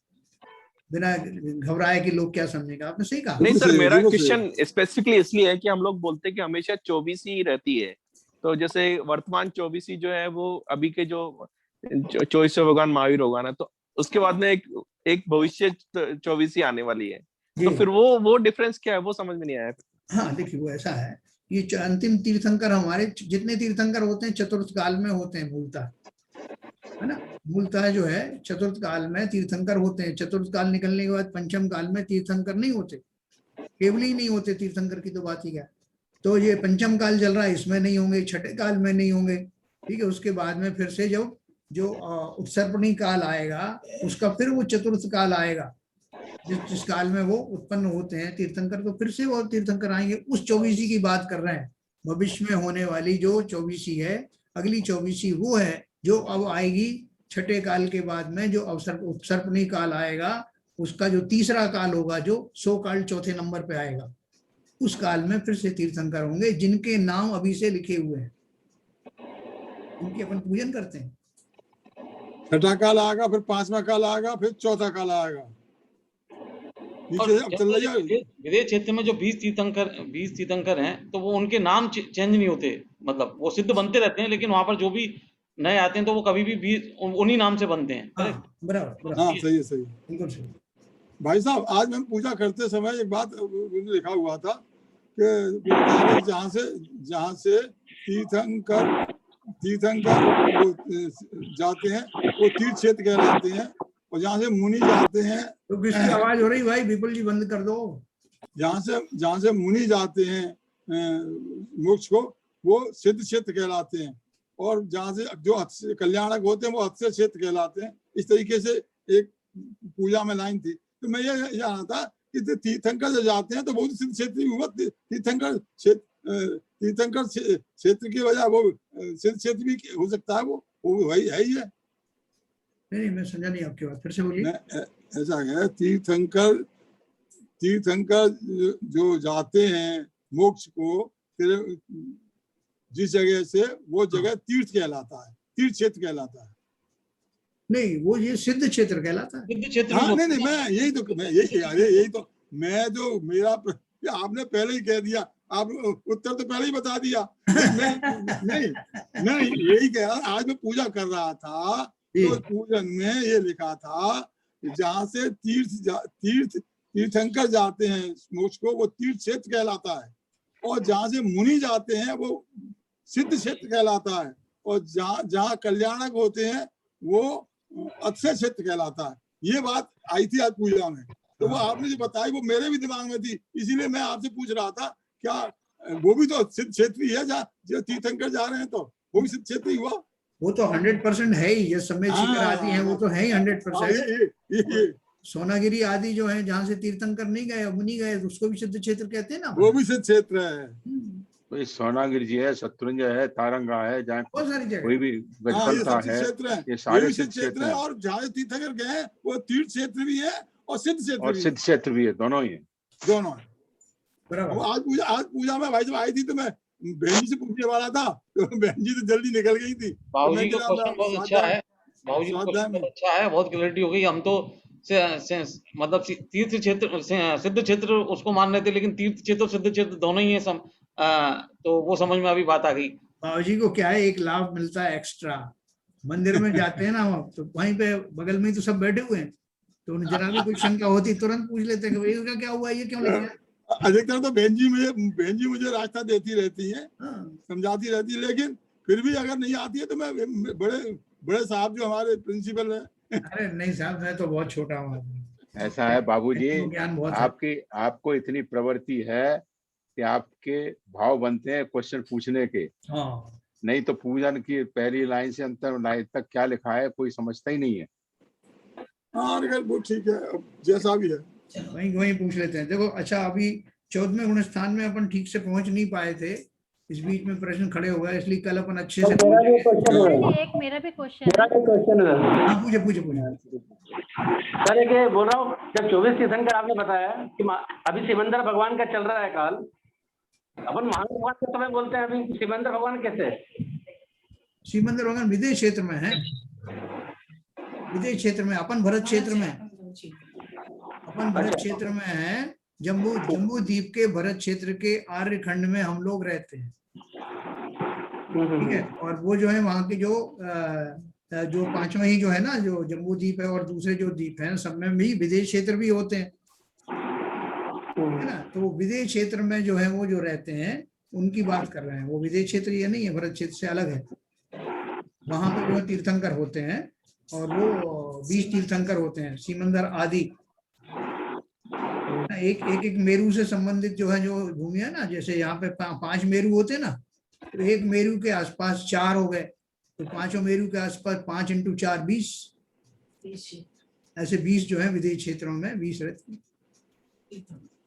बिना घबराए कि लोग क्या समझेगा। आपने सही कहा। नहीं सर, मेरा क्वेश्चन स्पेसिफिकली इसलिए है कि हम लोग बोलते हैं कि हमेशा 24 ही रहती है, तो जैसे वर्तमान 24 ही जो है वो अभी के जो 24 भगवान महावीर होगा ना, तो उसके बाद में एक भविष्य 24 ही आने वाली है, तो फिर वो डिफरेंस क्या है, वो समझ में नहीं आया। हाँ देखिए, वो ऐसा है, ये अंतिम तीर्थंकर हमारे जितने तीर्थंकर होते हैं चतुर्थ काल में होते हैं मूलतः, है ना। मूलतः जो है चतुर्थ काल में तीर्थंकर होते हैं, चतुर्थ काल निकलने के बाद पंचम काल में तीर्थंकर नहीं होते, केवल ही नहीं होते तीर्थंकर की तो बात ही क्या। तो ये पंचम काल चल रहा है, इसमें नहीं होंगे, छठे काल में नहीं होंगे, ठीक है। उसके बाद में फिर से जो उत्सर्पणी काल आएगा उसका फिर वो चतुर्थ काल आएगा, जिस काल में वो उत्पन्न होते हैं तीर्थंकर, तो फिर से वो तीर्थंकर आएंगे। उस 24 की बात कर रहे हैं, भविष्य में होने वाली जो 24 है, अगली 24 वो है जो अब आएगी छठे काल के बाद में, जो उत्सर्पणी काल आएगा, उसका जो तीसरा काल होगा, जो 100 काल चौथे नंबर पे आएगा, उस काल में फिर से तीर्थंकर होंगे जिनके नाम अभी से लिखे हुए हैं, उनकी अपन पूजन करते हैं। छठा काल आएगा, फिर 5वां काल आएगा, फिर चौथा काल आएगा। विदेश क्षेत्र में जो 20 तीर्थंकर हैं, तो वो उनके नाम चेंज नहीं होते, मतलब वो सिद्ध बनते रहते हैं, लेकिन वहां पर जो भी नए आते हैं तो वो कभी भी उन्हीं नाम से बनते हैं। बराबर। हाँ सही है, सही बिल्कुल सही। भाई साहब, आज हम पूजा करते समय एक बात लिखा हुआ था कि जहाँ से तीर्थंकर जाते हैं वो तीर्थ क्षेत्र कहलाते हैं, और जहाँ से मुनि जाते हैं, तो किसकी आवाज हो रही भाई? विपुल जी बंद कर दो। जहाँ से मुनि जाते हैं मोक्ष को, वो सिद्ध क्षेत्र कहलाते हैं, और जहाँ से जो कल्याणक होते हैं वो अक्षय क्षेत्र कहलाते हैं। इस तरीके से एक पूजा में लाइन थी। तो मैं ये जाना था कि तीर्थंकर जो जाते हैं तो बहुत सिद्ध क्षेत्र हुआ, तीर्थंकर क्षेत्र की वजह वो सिद्ध क्षेत्र भी हो सकता है, वो वही है ही है। नहीं, मैं समझा नहीं आपकी बात, फिर से बोलिए। ऐसा है, तीर्थंकर जो जाते हैं मोक्ष को, जिस जगह से वो जगह तीर्थ कहलाता है, तीर्थ क्षेत्र कहलाता है। नहीं, वो ये सिद्ध क्षेत्र कहलाता है। सिद्ध क्षेत्र। हाँ, नहीं, मैं यही तो मैं जो मेरा, आपने पहले ही कह दिया, आप उत्तर तो पहले ही बता दिया। मैं यही कह रहा, आज मैं पूजा कर रहा था तो पूजन में ये लिखा था जहाँ से तीर्थंकर जाते हैं मोक्ष को, वो तीर्थ क्षेत्र कहलाता है, और जहाँ से मुनि जाते हैं वो सिद्ध क्षेत्र कहलाता है, और जहाँ कल्याणक होते हैं वो अक्षय क्षेत्र कहलाता है। ये बात आई थी आज पूजा में, तो वो आपने जो बताई वो मेरे भी दिमाग में थी, इसीलिए मैं आपसे पूछ रहा था क्या वो भी तो सिद्ध क्षेत्र ही है, जो तीर्थंकर जा रहे हैं तो वो भी सिद्ध क्षेत्र ही हुआ। वो तो 100% है ही, ये समय शिखर आदि है वो तो है ही 100%। सोनागिरी आदि जो है जहाँ से तीर्थंकर नहीं गए, मुनि गए, उसको भी सिद्ध क्षेत्र कहते हैं ना। वो भी सिद्ध क्षेत्र है। कोई सोनागिरी जी है, शत्रुंजय है, तारंगा है, जहाँ बहुत सारी जगह कोई भी गजपंथा है, ये सारे सिद्ध क्षेत्र है। और जहाँ तीर्थंकर गए वो तीर्थ क्षेत्र भी है और सिद्ध क्षेत्र भी है, दोनों ही है, दोनों है। आज पूजा में भाई जब आई थी तो मैं बहन जी से पूछने वाला था, तो बहन जी तो जल्दी निकल गई थी। बाबूजी का क्वेश्चन बहुत अच्छा है, बाबूजी का क्वेश्चन बहुत अच्छा है, बहुत क्लैरिटी हो गई। हम तो मतलब तीर्थ क्षेत्र सिद्ध क्षेत्र उसको मान रहे थे, लेकिन तीर्थ क्षेत्र सिद्ध क्षेत्र दोनों ही है। तो वो समझ में अभी बात आ गई। बाबूजी को क्या है, एक लाभ मिलता है एक्स्ट्रा। मंदिर में जाते हैं ना तो वहीं पे बगल में ही तो सब बैठे हुए हैं, तो उन्हें जरा भी कोई शंका होती तुरंत पूछ लेते हैं कि इसका क्या हुआ, ये क्यों लिखा है। अधिकतर तो बहन जी मुझे रास्ता देती रहती है, समझाती रहती है, लेकिन फिर भी अगर नहीं आती है तो मैं बड़े साहब जो हमारे प्रिंसिपल है। अरे नहीं साहब, मैं तो बहुत छोटा हूँ। ऐसा है बाबूजी, आपको इतनी प्रवृत्ति है कि आपके भाव बनते हैं क्वेश्चन पूछने के। नहीं तो पूजन की पहली लाइन से अंतर लाइन तक क्या लिखा है कोई समझता ही नहीं है। वो ठीक है, अब जैसा भी है वही पूछ लेते हैं। देखो अच्छा, अभी 14वें गुण स्थान में अपन ठीक से पहुंच नहीं पाए थे, इस बीच में प्रश्न खड़े हो गए, इसलिए कल अपन अच्छे से मेरा भी क्वेश्चन है। पूछे सर, एक बोल रहा हूँ, जब 24 तीर्थंकर आपने बताया कि अभी सिमंदर भगवान का चल रहा है काल, अपन महावीर भगवान के समय बोलते हैं, अभी सिमंदर भगवान कैसे? सिमंदर भगवान विदेश क्षेत्र में है, विदेश क्षेत्र में, अपन भरत क्षेत्र में, अपन भरत क्षेत्र में है, जम्बू द्वीप के भरत क्षेत्र के आर्य खंड में हम लोग रहते हैं, ठीक है। और वो जो है वहाँ के जो पांचवा ही जो है ना, जो जम्बू द्वीप है और दूसरे जो द्वीप हैं, सब में भी विदेश क्षेत्र भी होते हैं, है ना। तो विदेश क्षेत्र में जो है वो जो रहते हैं उनकी बात कर रहे हैं। वो विदेश क्षेत्र ये नहीं है, भरत क्षेत्र से अलग है। वहां पर जो तीर्थंकर होते हैं और वो 20 तीर्थंकर होते हैं, सिमंदर आदि। एक मेरू से संबंधित जो है जो भूमि है ना, जैसे यहाँ पे 5 मेरू होते हैं ना, तो एक मेरू के आसपास 4 हो गए, तो 5 मेरू के आसपास 5 × 4 20, ऐसे 20 जो है विदेश क्षेत्रों में 20 रहते हैं।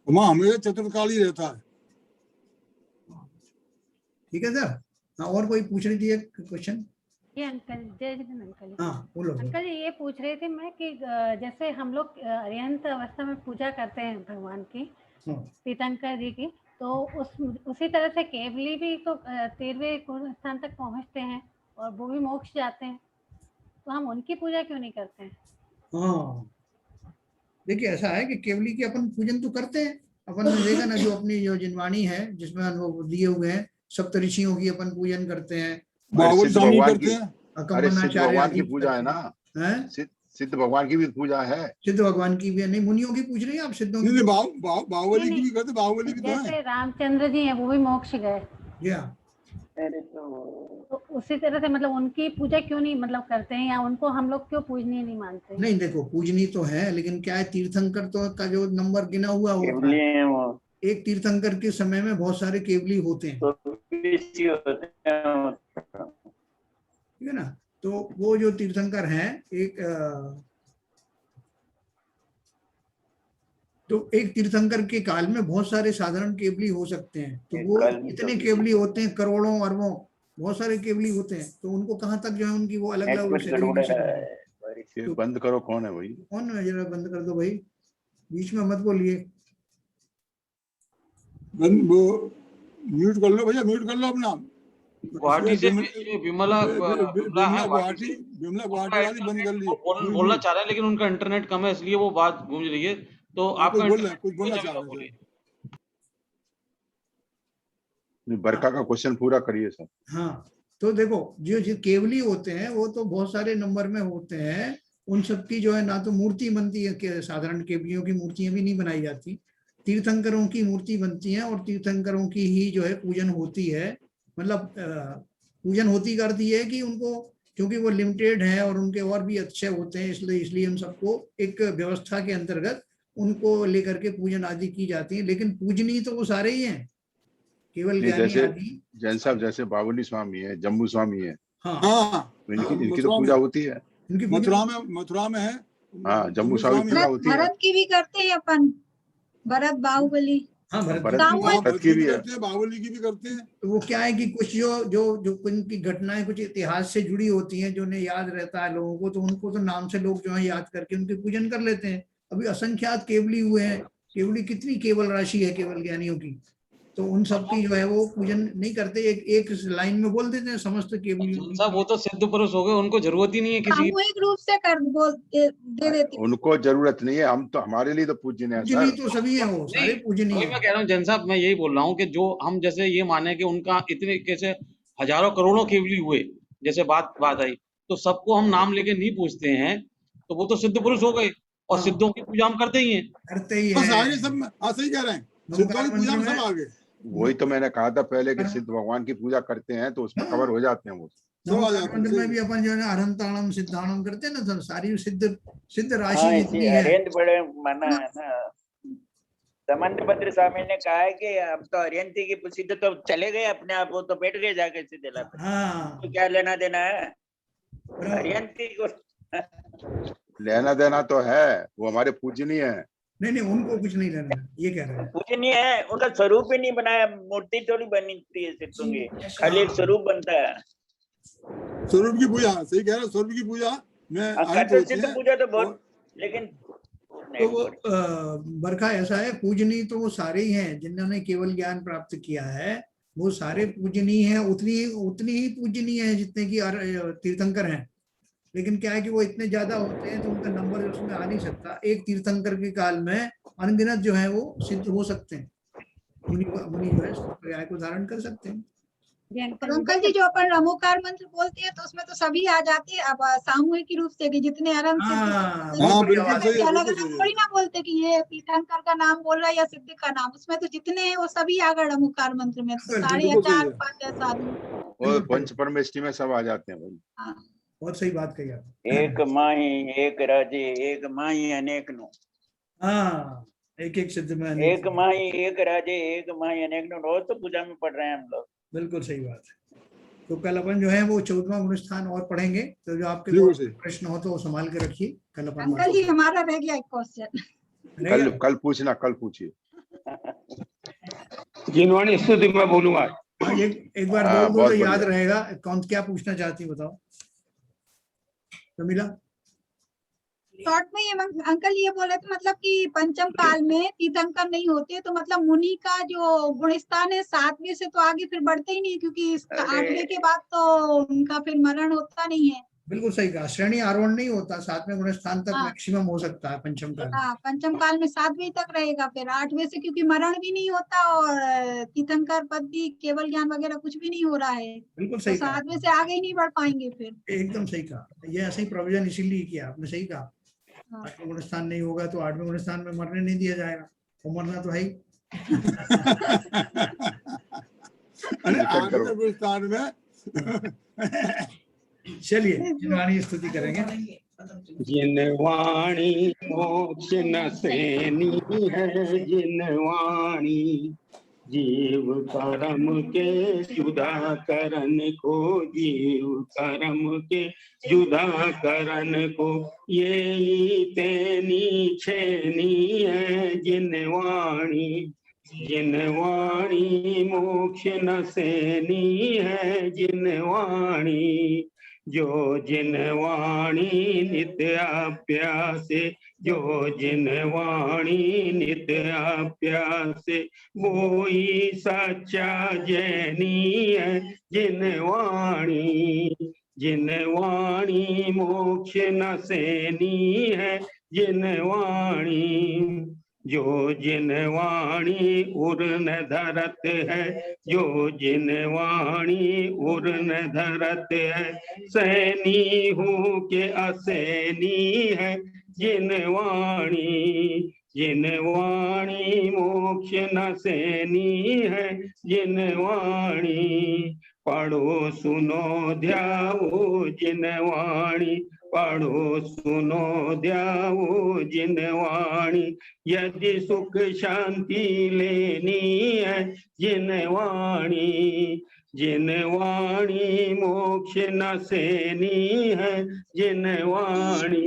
हमें चतुर्काली रहता है, ठीक है सर। हाँ, और कोई पूछ रही थी एक क्वेश्चन? ये अंकल, जय जगन अंकल। हाँ बोलो। अंकल ये पूछ रहे थे मैं कि जैसे हम लोग अर्यंत अवस्था में पूजा करते हैं भगवान की, तीर्थंकर जी की, तो उसी तरह से केवली भी तो 13वें गुण स्थान तक पहुंचते हैं और वो भी मोक्ष जाते हैं, तो हम उनकी पूजा क्यों नहीं करते हैं? हाँ देखिए, ऐसा है कि केवली की अपन पूजन तो करते हैं। अपन ने देखा ना, जो अपनी जो जिनवाणी है जिसमें अनुभव दिए हुए हैं, सप्तऋषियों की अपन पूजन करते हैं, भगवान की पूजा है ना, सिद्ध भगवान की भी पूजा है। सिद्ध भगवान की भी नहीं, मुनियों की पूछ रही है आप? सिद्धों की, बाहुबली की भी करते, बाहुबली भी जैसे रामचंद्र जी हैं वो भी मोक्ष गए, तो उसी तरह से मतलब उनकी पूजा क्यों नहीं मतलब करते हैं, या उनको हम लोग क्यों पूजनीय नहीं मानते? नहीं देखो, पूजनी तो है, लेकिन क्या है, तीर्थंकर तो का जो नंबर गिना हुआ होता है, एक तीर्थंकर के समय में बहुत सारे केवली होते हैं, ठीक है ना। तो वो जो तीर्थंकर हैं, एक तीर्थंकर के काल में बहुत सारे साधारण केवली हो सकते हैं, तो वो इतने केवली होते हैं, करोड़ों अरबों बहुत सारे केवली होते हैं, तो उनको कहाँ तक जो है उनकी वो अलग अलग तो बंद करो। कौन है भाई? कौन है? जरा बंद कर दो भाई, बीच में मत बोलिए। म्यूट कर लो भैया, म्यूट कर लो अपना। गुवाहाटी से विमला गुवाहाटी वाली बंद कर ली। बोलना चाह रहे हैं लेकिन उनका इंटरनेट कम है, इसलिए वो बात गूंज रही है, तो आपका कुछ बोलना चाह रहे हैं। बरका का क्वेश्चन पूरा करिए सर। हाँ, तो देखो जो केवली होते हैं वो तो बहुत सारे नंबर में होते हैं, उन सब की जो है ना तो मूर्ति बनती है, साधारण केवलियों की मूर्तियां भी नहीं बनाई जाती, तीर्थंकरों की मूर्ति बनती है और तीर्थंकरों की ही जो है पूजन होती है। मतलब पूजन होती का अर्थ ये है कि उनको, क्योंकि वो लिमिटेड है और उनके और भी अच्छे होते हैं, इसलिए हम सबको एक व्यवस्था के अंतर्गत उनको लेकर के पूजन आदि की जाती है, लेकिन पूजनी तो वो सारे ही हैं, केवल ज्ञानी आदि। जैन साहब जैसे बावली स्वामी है, जम्बू स्वामी है, हाँ, इनकी तो पूजा होती है। मथुरा में है, हाँ, जम्बू स्वामी पूजा होती है। भरत की भी करते हैं अपन, भरत बाहुबली। भरत की भी करते हैं, बाहुबली की भी करते हैं। तो वो क्या है कि कुछ जो उनकी घटनाएं कुछ इतिहास से जुड़ी होती हैं, जो उन्हें याद रहता है लोगों को, तो उनको तो नाम से लोग जो है याद करके उनके पूजन कर लेते हैं। अभी असंख्यात केवली हुए हैं, केवली कितनी केवल राशि है केवल ज्ञानियों की, तो उन सब की जो है वो पूजन नहीं करते, एक लाइन में बोल देते हैं समस्त केवली। सब वो तो सिद्ध पुरुष हो गए, उनको जरूरत ही नहीं है किसी सामूहिक रूप से कर दे देते, उनको जरूरत नहीं है, हम तो हमारे लिए तो पूजनीय है पूजनीय तो सभी है, वो सारे पूजनीय है। मैं कह रहा हूँ जैन साहब, मैं यही बोल रहा हूँ कि जो हम जैसे ये माने कि उनका इतने कैसे हजारों करोड़ों केवली हुए, जैसे बात आई, तो सबको हम नाम लेके नहीं पूछते हैं, तो वो तो सिद्ध पुरुष हो गए, और सिद्धों की पूजा हम करते ही हैं। बस आगे सब सही कह रहे हैं, सिद्धों की पूजा में सब आगे। वही तो मैंने कहा था पहले कि सिद्ध भगवान की पूजा करते हैं तो उसमें कवर हो जाते हैं वो। मंत्र में भी अपन जो है ना अरहंताणम सिद्धाणम करते हैं ना, सब सारी सिद्ध राशि जितनी है। अरिहंत बड़े माना है ना, समंतभद्र स्वामी ने कहा है कि अब तो अरिहंती की सिद्ध तो चले गए अपने आप, वो तो बैठ गए जाके सिद्ध ला पे। तो क्या लेना देना है अरिहंती को? लेना देना तो है, वो हमारे पूजनीय है। नहीं, उनको कुछ नहीं लेना, ये कह रहे हैं पूजनीय है, उनका स्वरूप ही नहीं बनाया, मूर्ति थोड़ी बनती है सिद्धों की, खाली एक स्वरूप बनता है। स्वरूप की पूजा, सही कह रहे हैं, स्वरूप की पूजा में सिद्ध पूजा तो बहुत, लेकिन तो वो बरखा ऐसा है, पूजनीय तो वो सारे ही हैं जिन्होंने केवल ज्ञान प्राप्त किया है, वो सारे पूजनीय हैं, उतनी ही पूजनीय है जितने की तीर्थंकर हैं। लेकिन क्या है कि वो इतने ज्यादा होते हैं तो उनका नंबर उसमें आ नहीं सकता। एक तीर्थंकर के काल में अनगिनत जो है वो सिद्ध हो सकते हैं, मुनि जो है पर्याय को धारण कर सकते हैं। अंकल जी, जो अपन रमोकार मंत्र बोलते हैं तो उसमें तो सभी आ जाते हैं। अब सामूहिक रूप से कि जितने आराम से अलग अलग थोड़ी ना बोलते कि ये तीर्थंकर का नाम बोल रहा है या सिद्ध का नाम, उसमें तो जितने हैं वो सभी आ गए रमोकार मंत्र में, तो सारे आचार्य उपाध्याय साधु और पंच परमेष्टि में सब आ जाते हैं भाई। बहुत सही बात कही आपने। एक माही एक राजे, एक माही अनेक नो। हाँ, एक सिद्ध में एक माही एक राजे, एक माही अनेक नो, रोज तो पूजा में पढ़ रहे हैं हम लोग। बिल्कुल सही बात है। तो कल अपन जो है वो 14वां गुण स्थान और पढ़ेंगे, तो जो आपके प्रश्न हो तो वो संभाल के रखिए। कल अपन अंकल जी हमारा रह गया एक क्वेश्चन, कल पूछना, कल पूछिए। जिनवाणी स्तुति में बोलूंगा, एक बार बोल दो तो याद रहेगा। कौन क्या पूछना चाहती बताओ कमिला? शॉर्ट में ये अंकल ये बोले थे मतलब कि पंचम काल में तीर्थंकर नहीं होते, तो मतलब मुनि का जो गुणस्थान है 7वें से तो आगे फिर बढ़ते ही नहीं, क्योंकि 8वें के बाद तो उनका फिर मरण होता नहीं है। बिल्कुल सही कहा, श्रेणी आरोहण नहीं होता, 7वें गुणस्थान तक मैक्सिमम हो सकता है पंचम काल। हाँ, पंचम काल में 7वें तक रहेगा, फिर 8वें से क्योंकि मरण भी नहीं होता और तीर्थंकर पद भी केवल ज्ञान वगैरह कुछ भी नहीं हो रहा है। बिल्कुल सही, तो 7वें से आगे ही नहीं बढ़ पाएंगे फिर। एकदम सही कहा, ये ऐसा ही प्रोविजन इसीलिए किया आपने, सही कहा। 8वें गुणस्थान नहीं होगा तो 8वें गुणस्थान में मरने नहीं दिया जाएगा, वो मरना तो है ही। 8वें गुणस्थान में चलिए जिनवाणी स्तुति करेंगे। जिनवाणी मोक्ष नसेनी है, जिनवाणी जीव कर्म के जुदा करन को, जीव कर्म के जुदा करन को, ये तेनी छेनी है जिनवाणी। जिनवाणी मोक्ष नसेनी है जिनवाणी, जो जिनवाणी नित्य अभ्यासे, जो जिनवाणी नित्य अभ्यासे, वो ही सच्चा जैनी है जिनवाणी। जिनवाणी मोक्ष नसेनी है जिनवाणी, जो जिनवाणी उर्न धरत है, जो जिनवाणी उर्न धरत है, सैनी हूँ के असैनी है जिनवाणी। जिनवाणी मोक्ष नसेनी है जिनवाणी, पढ़ो सुनो ध्याओ जिनवाणी, पढ़ो सुनो ध्याओ जिनवाणी, यदि सुख शांति लेनी है जिनवाणी। जिनवाणी मोक्ष नसेनी है जिनवाणी,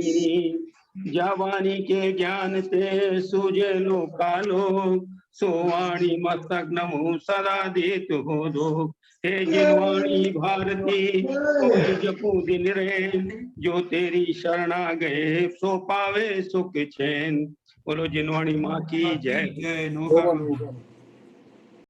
जवानी के ज्ञान ते सूझे लो कालो, सोवाणी मस्तक नमो सदा देत हो दो। हे जिनवाणी भारती कोई जपू दिन रैन, जो तेरी शरणा गए सो पावे सुख चैन। बोलो जिनवाणी माँ की जय। जय।